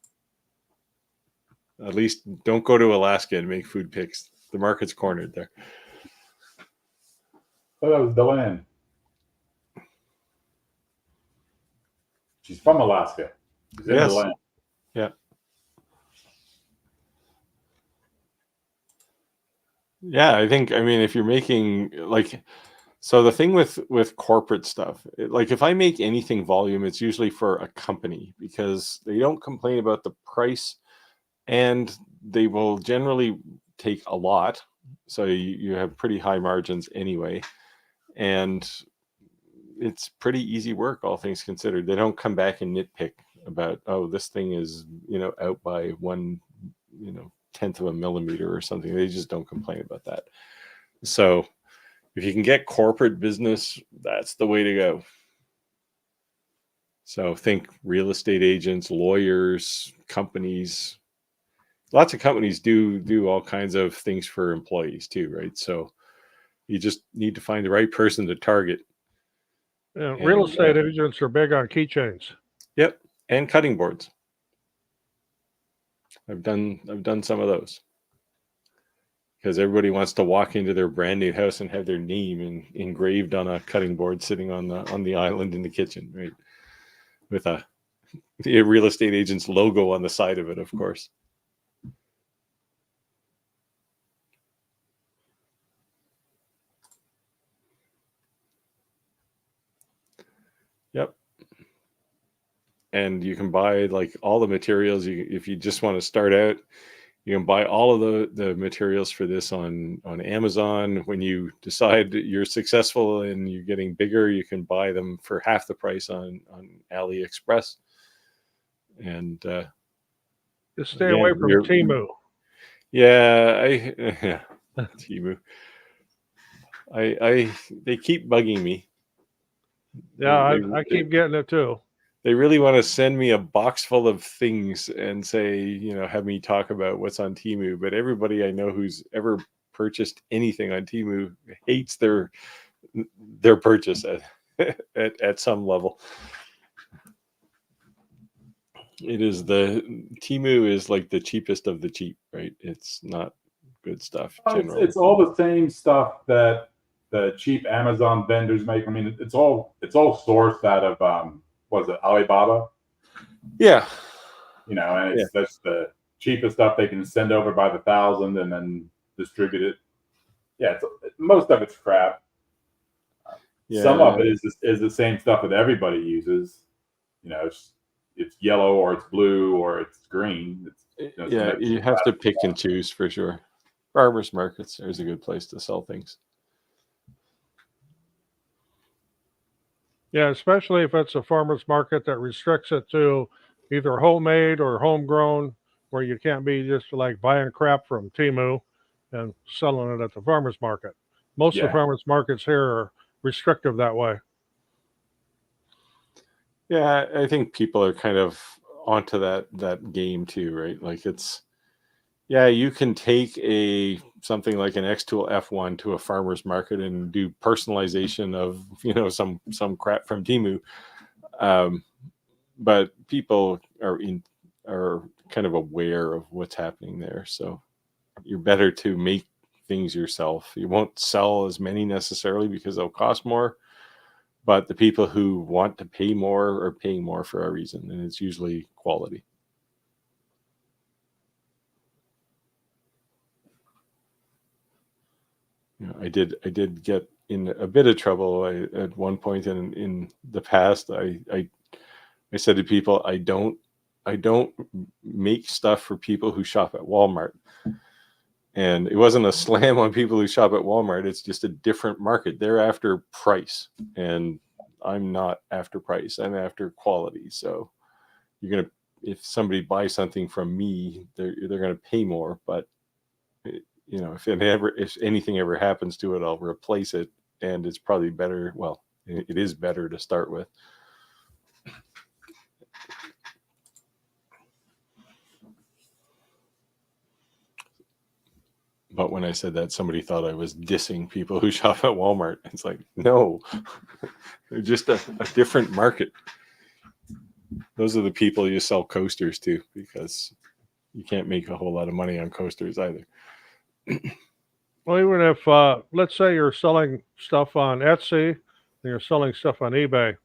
[SPEAKER 1] At least don't go to Alaska and make food picks. The market's cornered there.
[SPEAKER 2] Oh, that was Delenn. She's from Alaska. She's in
[SPEAKER 1] Yes.
[SPEAKER 2] Delenn.
[SPEAKER 1] Yeah. Yeah, I mean, if you're making so the thing with corporate stuff, like if I make anything volume, it's usually for a company because they don't complain about the price, and they will generally take a lot. So you have pretty high margins anyway. And it's pretty easy work, all things considered. They don't come back and nitpick about, oh, this thing is, out by 1/10 of a millimeter or something. They just don't complain about that. So if you can get corporate business, that's the way to go. So think real estate agents, lawyers, companies. Lots of companies do all kinds of things for employees too, right? So you just need to find the right person to target.
[SPEAKER 3] Yeah, real estate agents are big on keychains.
[SPEAKER 1] Yep, and cutting boards. I've done some of those because everybody wants to walk into their brand new house and have their name engraved on a cutting board sitting on the island in the kitchen, right? With a real estate agent's logo on the side of it, of course. Yep. And you can buy like all the materials. If you just want to start out, you can buy all of the materials for this on Amazon. When you decide that you're successful and you're getting bigger, you can buy them for half the price on AliExpress. And
[SPEAKER 3] just stay away from Temu.
[SPEAKER 1] Yeah, Temu. They keep bugging me.
[SPEAKER 3] Yeah, I keep getting it too.
[SPEAKER 1] They really want to send me a box full of things and say, have me talk about what's on Temu. But everybody I know who's ever purchased anything on Temu hates their purchase at some level. Temu is like the cheapest of the cheap, right? It's not good stuff.
[SPEAKER 2] It's all the same stuff that the cheap Amazon vendors make. I mean, it's all sourced out of what is it, Alibaba?
[SPEAKER 1] Yeah.
[SPEAKER 2] And that's the cheapest stuff they can send over by the thousand and then distribute it. Yeah, most of it's crap. Yeah. Some of it is the same stuff that everybody uses. It's yellow or it's blue or it's green.
[SPEAKER 1] You have to pick and choose for sure. Farmers markets, there's a good place to sell things.
[SPEAKER 3] Yeah, especially if it's a farmer's market that restricts it to either homemade or homegrown, where you can't be just like buying crap from Temu and selling it at the farmer's market. Most of the farmers markets here are restrictive that way.
[SPEAKER 1] Yeah, I think people are kind of onto that game too, right? Like you can take something like an X-Tool F1 to a farmer's market and do personalization of some crap from Temu, but people are kind of aware of what's happening there. So you're better to make things yourself. You won't sell as many necessarily because they'll cost more, but the people who want to pay more are paying more for a reason, and it's usually quality. I did get in a bit of trouble. At one point in the past, I said to people, I don't make stuff for people who shop at Walmart. And it wasn't a slam on people who shop at Walmart. It's just a different market. They're after price, and I'm not after price. I'm after quality. So if somebody buys something from me, they're going to pay more, but if anything ever happens to it, I'll replace it, and it's probably better. Well, it is better to start with. But when I said that, somebody thought I was dissing people who shop at Walmart. It's like, no, they're just a different market. Those are the people you sell coasters to, because you can't make a whole lot of money on coasters either.
[SPEAKER 3] Well, even if, let's say you're selling stuff on Etsy and you're selling stuff on eBay,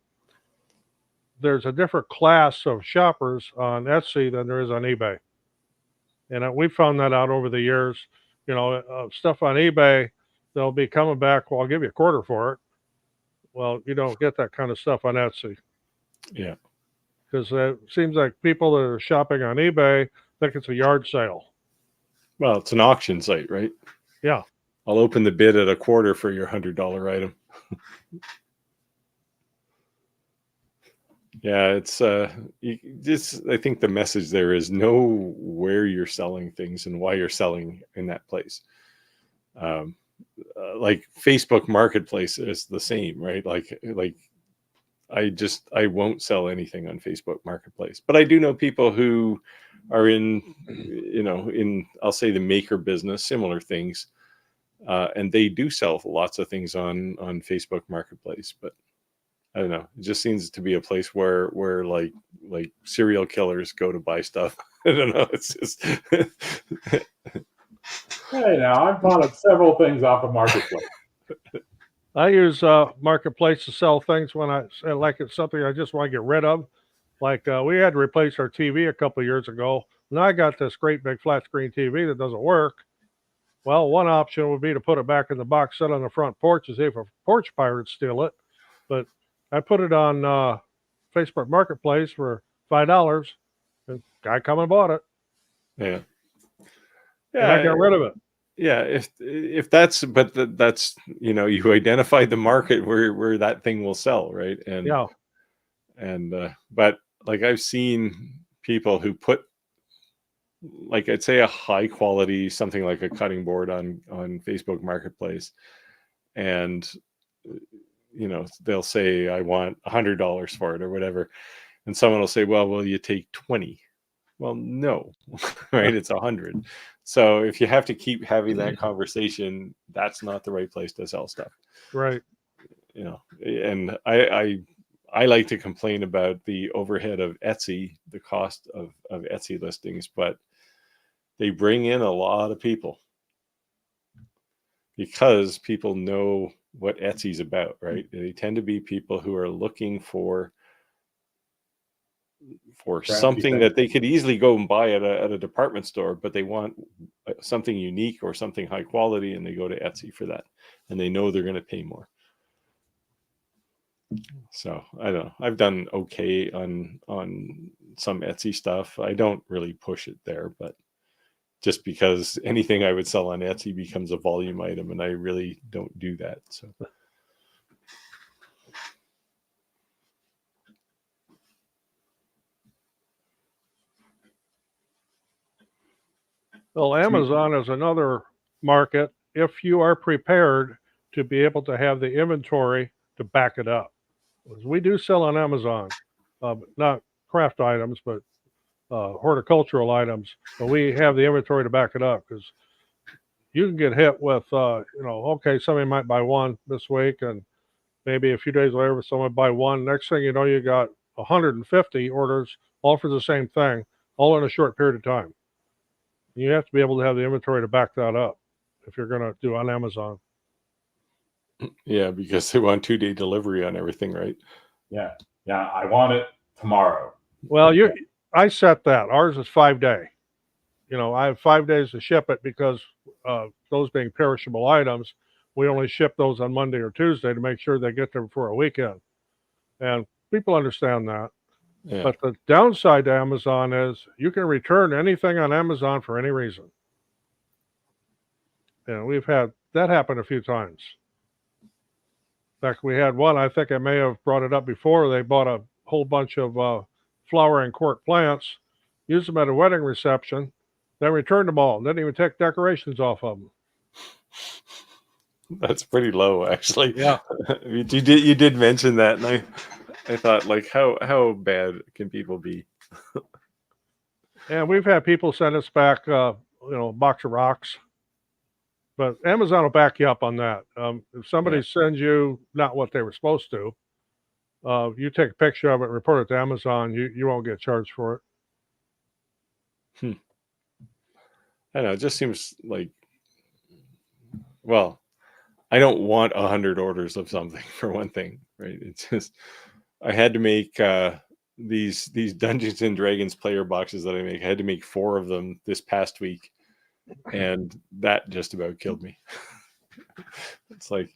[SPEAKER 3] there's a different class of shoppers on Etsy than there is on eBay. And we found that out over the years. Stuff on eBay, they'll be coming back, well, I'll give you a quarter for it. Well, you don't get that kind of stuff on Etsy.
[SPEAKER 1] Yeah.
[SPEAKER 3] Because it seems like people that are shopping on eBay think it's a yard sale.
[SPEAKER 1] Well, it's an auction site, right?
[SPEAKER 3] Yeah.
[SPEAKER 1] I'll open the bid at a quarter for your $100 item. Yeah, it's I think the message there is know where you're selling things and why you're selling in that place. Um, like Facebook Marketplace is the same, right? Like I won't sell anything on Facebook Marketplace, but I do know people who are in, in I'll say the maker business, similar things, and they do sell lots of things on Facebook Marketplace. But I don't know, it just seems to be a place where like serial killers go to buy stuff. I don't know. It's just
[SPEAKER 2] Hey, now I've bought up several things off of Marketplace.
[SPEAKER 3] I use Marketplace to sell things when like it's something I just want to get rid of. Like we had to replace our TV a couple of years ago. Now I got this great big flat screen TV that doesn't work. Well, one option would be to put it back in the box, sit on the front porch, and see if a porch pirate steal it. But I put it on Facebook Marketplace for $5, and guy come and bought it,
[SPEAKER 1] yeah,
[SPEAKER 3] and I
[SPEAKER 1] yeah,
[SPEAKER 3] got rid of it.
[SPEAKER 1] yeah. If that's that's you identify the market where that thing will sell, right?
[SPEAKER 3] Yeah,
[SPEAKER 1] And but like I've seen people who put, like, I'd say a high quality something like a cutting board on Facebook Marketplace, and they'll say I want $100 for it or whatever, and someone will say, well, will you take 20? Well, no. Right, it's 100. So if you have to keep having that conversation, that's not the right place to sell stuff.
[SPEAKER 3] right.
[SPEAKER 1] And I like to complain about the overhead of Etsy, the cost of Etsy listings, but they bring in a lot of people because people know what Etsy's about, right? They tend to be people who are looking for something that they could easily go and buy at a department store, but they want something unique or something high quality, and they go to Etsy for that, and they know they're going to pay more. So I don't know. I've done okay on some Etsy stuff. I don't really push it there, but just because anything I would sell on Etsy becomes a volume item, and I really don't do that. So
[SPEAKER 3] Well, Amazon is another market if you are prepared to be able to have the inventory to back it up. We do sell on Amazon, not craft items, but horticultural items. But we have the inventory to back it up because you can get hit with, okay, somebody might buy one this week, and maybe a few days later, someone buy one. Next thing you know, you got 150 orders, all for the same thing, all in a short period of time. You have to be able to have the inventory to back that up if you're going to do on Amazon.
[SPEAKER 1] yeah, because they want 2-day delivery on everything, right?
[SPEAKER 2] Yeah, I want it tomorrow.
[SPEAKER 3] Well, I set that. Ours is 5-day. I have 5 days to ship it because those being perishable items, we only ship those on Monday or Tuesday to make sure they get there before a weekend. And people understand that.
[SPEAKER 1] Yeah.
[SPEAKER 3] But the downside to Amazon is you can return anything on Amazon for any reason. We've had that happen a few times. In fact, we had one, I think I may have brought it up before. They bought a whole bunch of flowering cork plants, used them at a wedding reception, then returned them all. Didn't even take decorations off of them.
[SPEAKER 1] That's pretty low, actually.
[SPEAKER 3] Yeah.
[SPEAKER 1] you did mention that, and I thought, like, how bad can people be?
[SPEAKER 3] And we've had people send us back, a box of rocks. But Amazon will back you up on that. If somebody sends you not what they were supposed to, you take a picture of it and report it to Amazon, you won't get charged for
[SPEAKER 1] it. I don't know. It just seems like, well, I don't want 100 orders of something, for one thing, right? It's just, I had to make these Dungeons and Dragons player boxes that I make. I had to make 4 of them this past week, and that just about killed me. It's like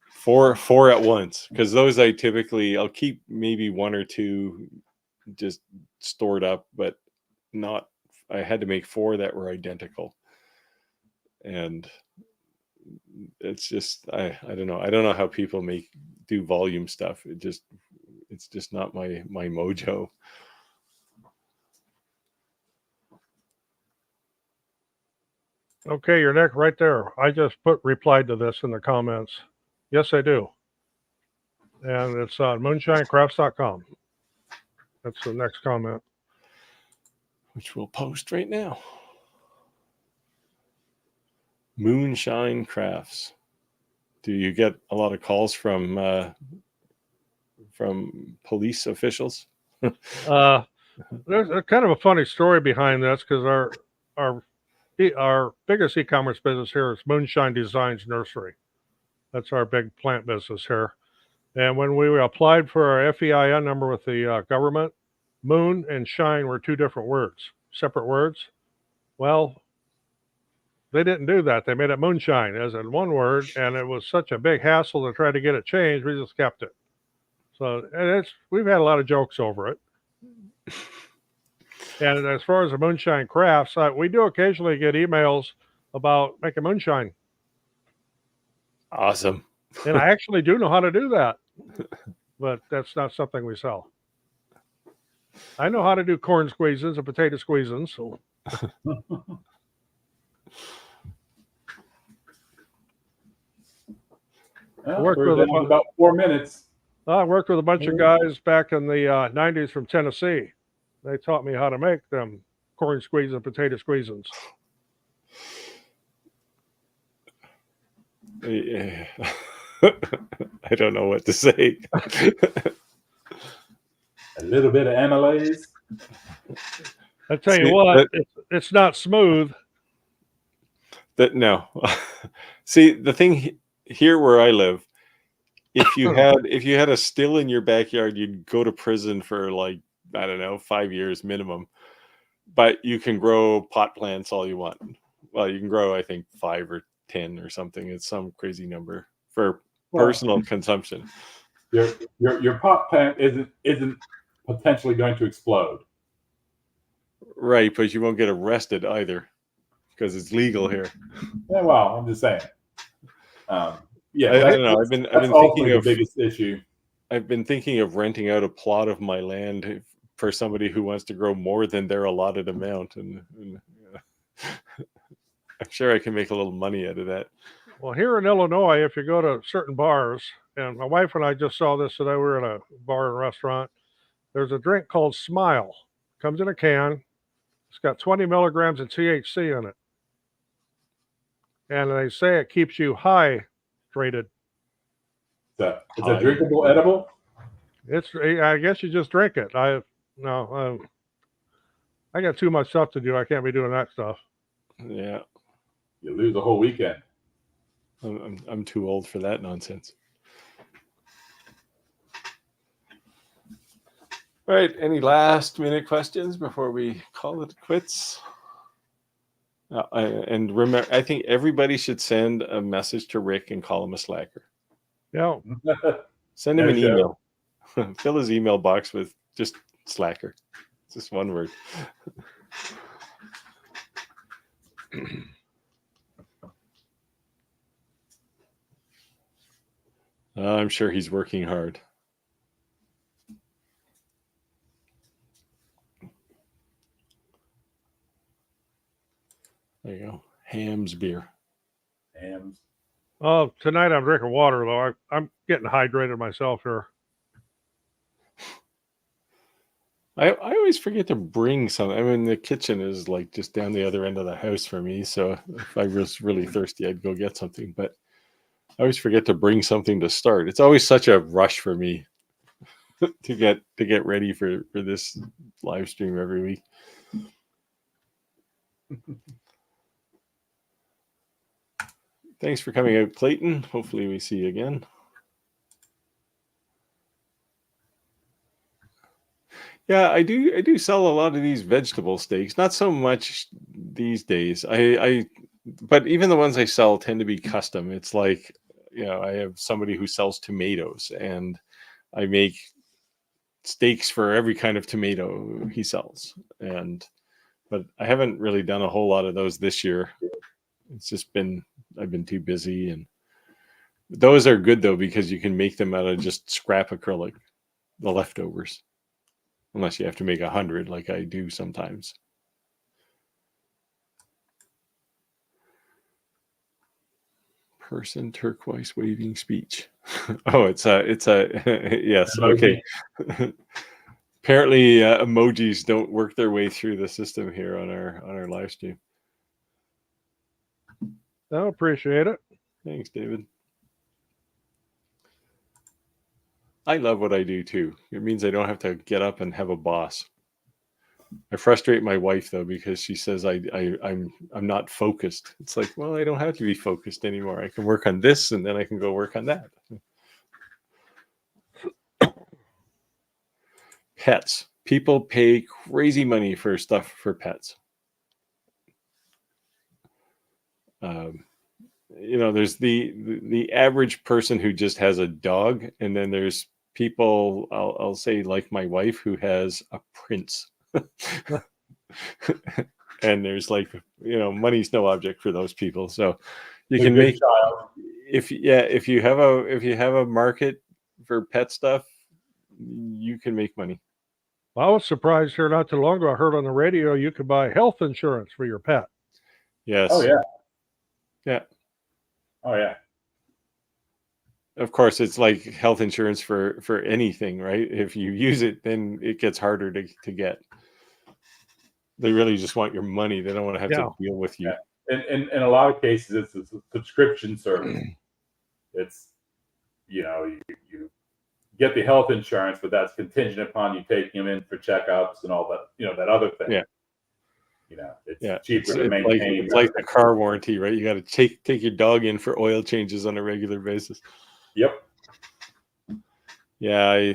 [SPEAKER 1] four at once, because those I'll keep maybe 1 or 2 just stored up, but not. I had to make 4 that were identical, and it's just I don't know how people do volume stuff. It It's just not my mojo.
[SPEAKER 3] Okay, your neck right there. I just replied to this in the comments. Yes, I do. And it's on moonshinecrafts.com. That's the next comment.
[SPEAKER 1] Which we'll post right now. Moonshine Crafts. Do you get a lot of calls from police officials?
[SPEAKER 3] There's a kind of a funny story behind this because our biggest e-commerce business here is Moonshine Designs Nursery. That's our big plant business here. And when we applied for our FEIN number with the government, moon and shine were two different words, separate words. Well, they didn't do that. They made it moonshine as in one word, and it was such a big hassle to try to get it changed. We just kept it. So and we've had a lot of jokes over it. And as far as the Moonshine Crafts, we do occasionally get emails about making moonshine.
[SPEAKER 1] Awesome.
[SPEAKER 3] And I actually do know how to do that, but that's not something we sell. I know how to do corn squeezins and potato squeezins. So.
[SPEAKER 2] We're down to about 4 minutes.
[SPEAKER 3] I worked with a bunch of guys back in the 90s from Tennessee. They taught me how to make them corn squeezins and potato squeezins.
[SPEAKER 1] Yeah. I don't know what to say.
[SPEAKER 2] A little bit of amylase.
[SPEAKER 3] I tell you what, it's not smooth.
[SPEAKER 1] No. See, the thing here where I live, if you had a still in your backyard, you'd go to prison for like, I don't know, 5 years minimum. But you can grow pot plants all you want. Well, you can grow, I think, 5 or 10 or something. It's some crazy number for personal consumption.
[SPEAKER 2] Your pot plant isn't potentially going to explode.
[SPEAKER 1] Right, but you won't get arrested either because it's legal here.
[SPEAKER 2] Yeah, well, I'm just saying. Yeah,
[SPEAKER 1] I don't know. I've been thinking of
[SPEAKER 2] the biggest issue.
[SPEAKER 1] I've been thinking of renting out a plot of my land for somebody who wants to grow more than their allotted amount, and I'm sure I can make a little money out of that.
[SPEAKER 3] Well, here in Illinois, if you go to certain bars, and my wife and I just saw this today, we were in a bar and restaurant. There's a drink called Smile. Comes in a can. It's got 20 milligrams of THC in it. And they say it keeps you hydrated.
[SPEAKER 2] It's a drinkable edible?
[SPEAKER 3] I guess you just drink it. I got too much stuff to do. I can't be doing that stuff.
[SPEAKER 1] Yeah.
[SPEAKER 2] You lose a whole weekend.
[SPEAKER 1] I'm too old for that nonsense. All right. Any last minute questions before we call it quits? And remember, I think everybody should send a message to Rick and call him a slacker.
[SPEAKER 3] Yeah.
[SPEAKER 1] Send him an email. Fill his email box with just slacker. It's just one word. I'm sure he's working hard. There you go. Ham's beer.
[SPEAKER 2] Hams.
[SPEAKER 3] Oh, tonight I'm drinking water, though. I'm getting hydrated myself here.
[SPEAKER 1] I always forget to bring something. I mean, the kitchen is like just down the other end of the house for me. So if I was really thirsty, I'd go get something. But I always forget to bring something to start. It's always such a rush for me to get ready for this live stream every week. Thanks for coming out, Clayton. Hopefully we see you again. Yeah, I do sell a lot of these vegetable steaks. Not so much these days. But even the ones I sell tend to be custom. It's like, I have somebody who sells tomatoes, and I make steaks for every kind of tomato he sells. But I haven't really done a whole lot of those this year. It's just I've been too busy, and those are good though because you can make them out of just scrap acrylic. the leftovers, unless you have to make 100 like I do sometimes. Person turquoise waving speech. Oh, it's a yes. Okay. Apparently emojis don't work their way through the system here on our live stream.
[SPEAKER 3] I appreciate it.
[SPEAKER 1] Thanks, David. I love what I do too. It means I don't have to get up and have a boss. I frustrate my wife though, because she says I'm not focused. It's like, well, I don't have to be focused anymore. I can work on this and then I can go work on that. Pets. People pay crazy money for stuff for pets. There's the average person who just has a dog, and then there's people, I'll say like my wife, who has a prince. And there's like, money's no object for those people. So you can make, if you have a market for pet stuff, you can make money.
[SPEAKER 3] I was surprised here not too long ago. I heard on the radio you could buy health insurance for your pet.
[SPEAKER 1] Yes.
[SPEAKER 2] Oh yeah.
[SPEAKER 1] Yeah.
[SPEAKER 2] Oh yeah.
[SPEAKER 1] Of course, it's like health insurance for anything, right? If you use it, then it gets harder to get. They really just want your money. They don't want to have to deal with you.
[SPEAKER 2] Yeah. In a lot of cases, it's a subscription service. It's, you get the health insurance, but that's contingent upon you taking them in for checkups and all that, that other thing.
[SPEAKER 1] Yeah.
[SPEAKER 2] It's cheaper to maintain.
[SPEAKER 1] It's like the car warranty, right? You got to take your dog in for oil changes on a regular basis.
[SPEAKER 2] Yep.
[SPEAKER 1] Yeah, I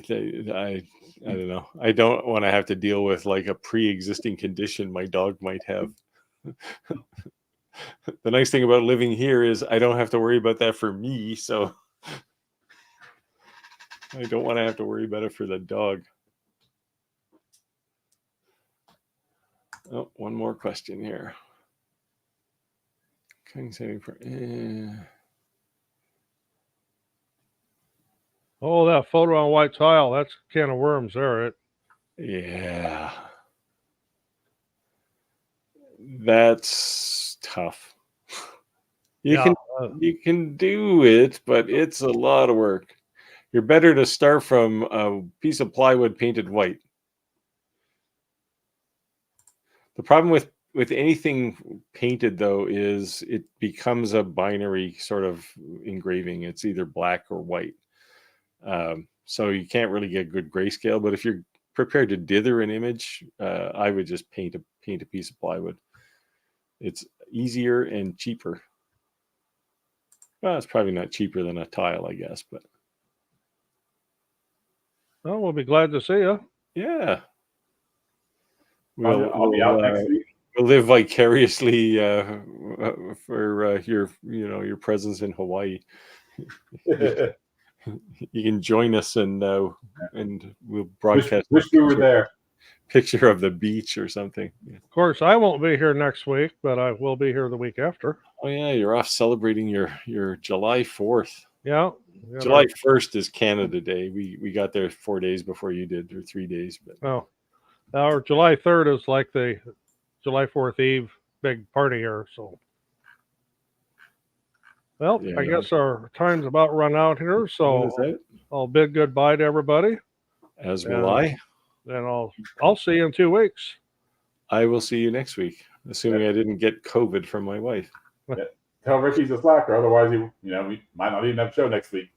[SPEAKER 1] don't know. I don't want to have to deal with like a pre-existing condition my dog might have. The nice thing about living here is I don't have to worry about that for me, so I don't want to have to worry about it for the dog. Oh, one more question here.
[SPEAKER 3] Oh, that photo on white tile, that's a can of worms there.
[SPEAKER 1] Yeah. That's tough. You can do it, but it's a lot of work. You're better to start from a piece of plywood painted white. The problem with anything painted, though, is it becomes a binary sort of engraving. It's either black or white. So you can't really get good grayscale. But if you're prepared to dither an image, I would just paint a piece of plywood. It's easier and cheaper. Well, it's probably not cheaper than a tile, I guess, but.
[SPEAKER 3] Well, we'll be glad to see you.
[SPEAKER 1] Yeah.
[SPEAKER 2] I'll be out next week.
[SPEAKER 1] We'll live vicariously for your presence in Hawaii. You can join us and we'll broadcast.
[SPEAKER 2] Wish we were there.
[SPEAKER 1] Picture of the beach or something. Yeah.
[SPEAKER 3] Of course, I won't be here next week, but I will be here the week after.
[SPEAKER 1] Oh yeah, you're off celebrating your July 4th.
[SPEAKER 3] Yeah.
[SPEAKER 1] July 1st is Canada Day. We got there 4 days before you did, or 3 days. But
[SPEAKER 3] our July 3rd is like the July 4th Eve big party here. So, well, I guess our time's about run out here. So I'll bid goodbye to everybody.
[SPEAKER 1] As will I.
[SPEAKER 3] Then I'll see you in 2 weeks.
[SPEAKER 1] I will see you next week, assuming I didn't get COVID from my wife.
[SPEAKER 2] Tell Ricky's a slacker, otherwise we might not even have a show next week.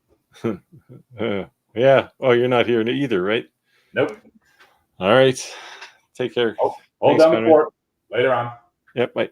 [SPEAKER 1] Yeah. Oh, you're not here either, right?
[SPEAKER 2] Nope.
[SPEAKER 1] All right. Take care.
[SPEAKER 2] Hold down the fort. Later on.
[SPEAKER 1] Yep. Bye.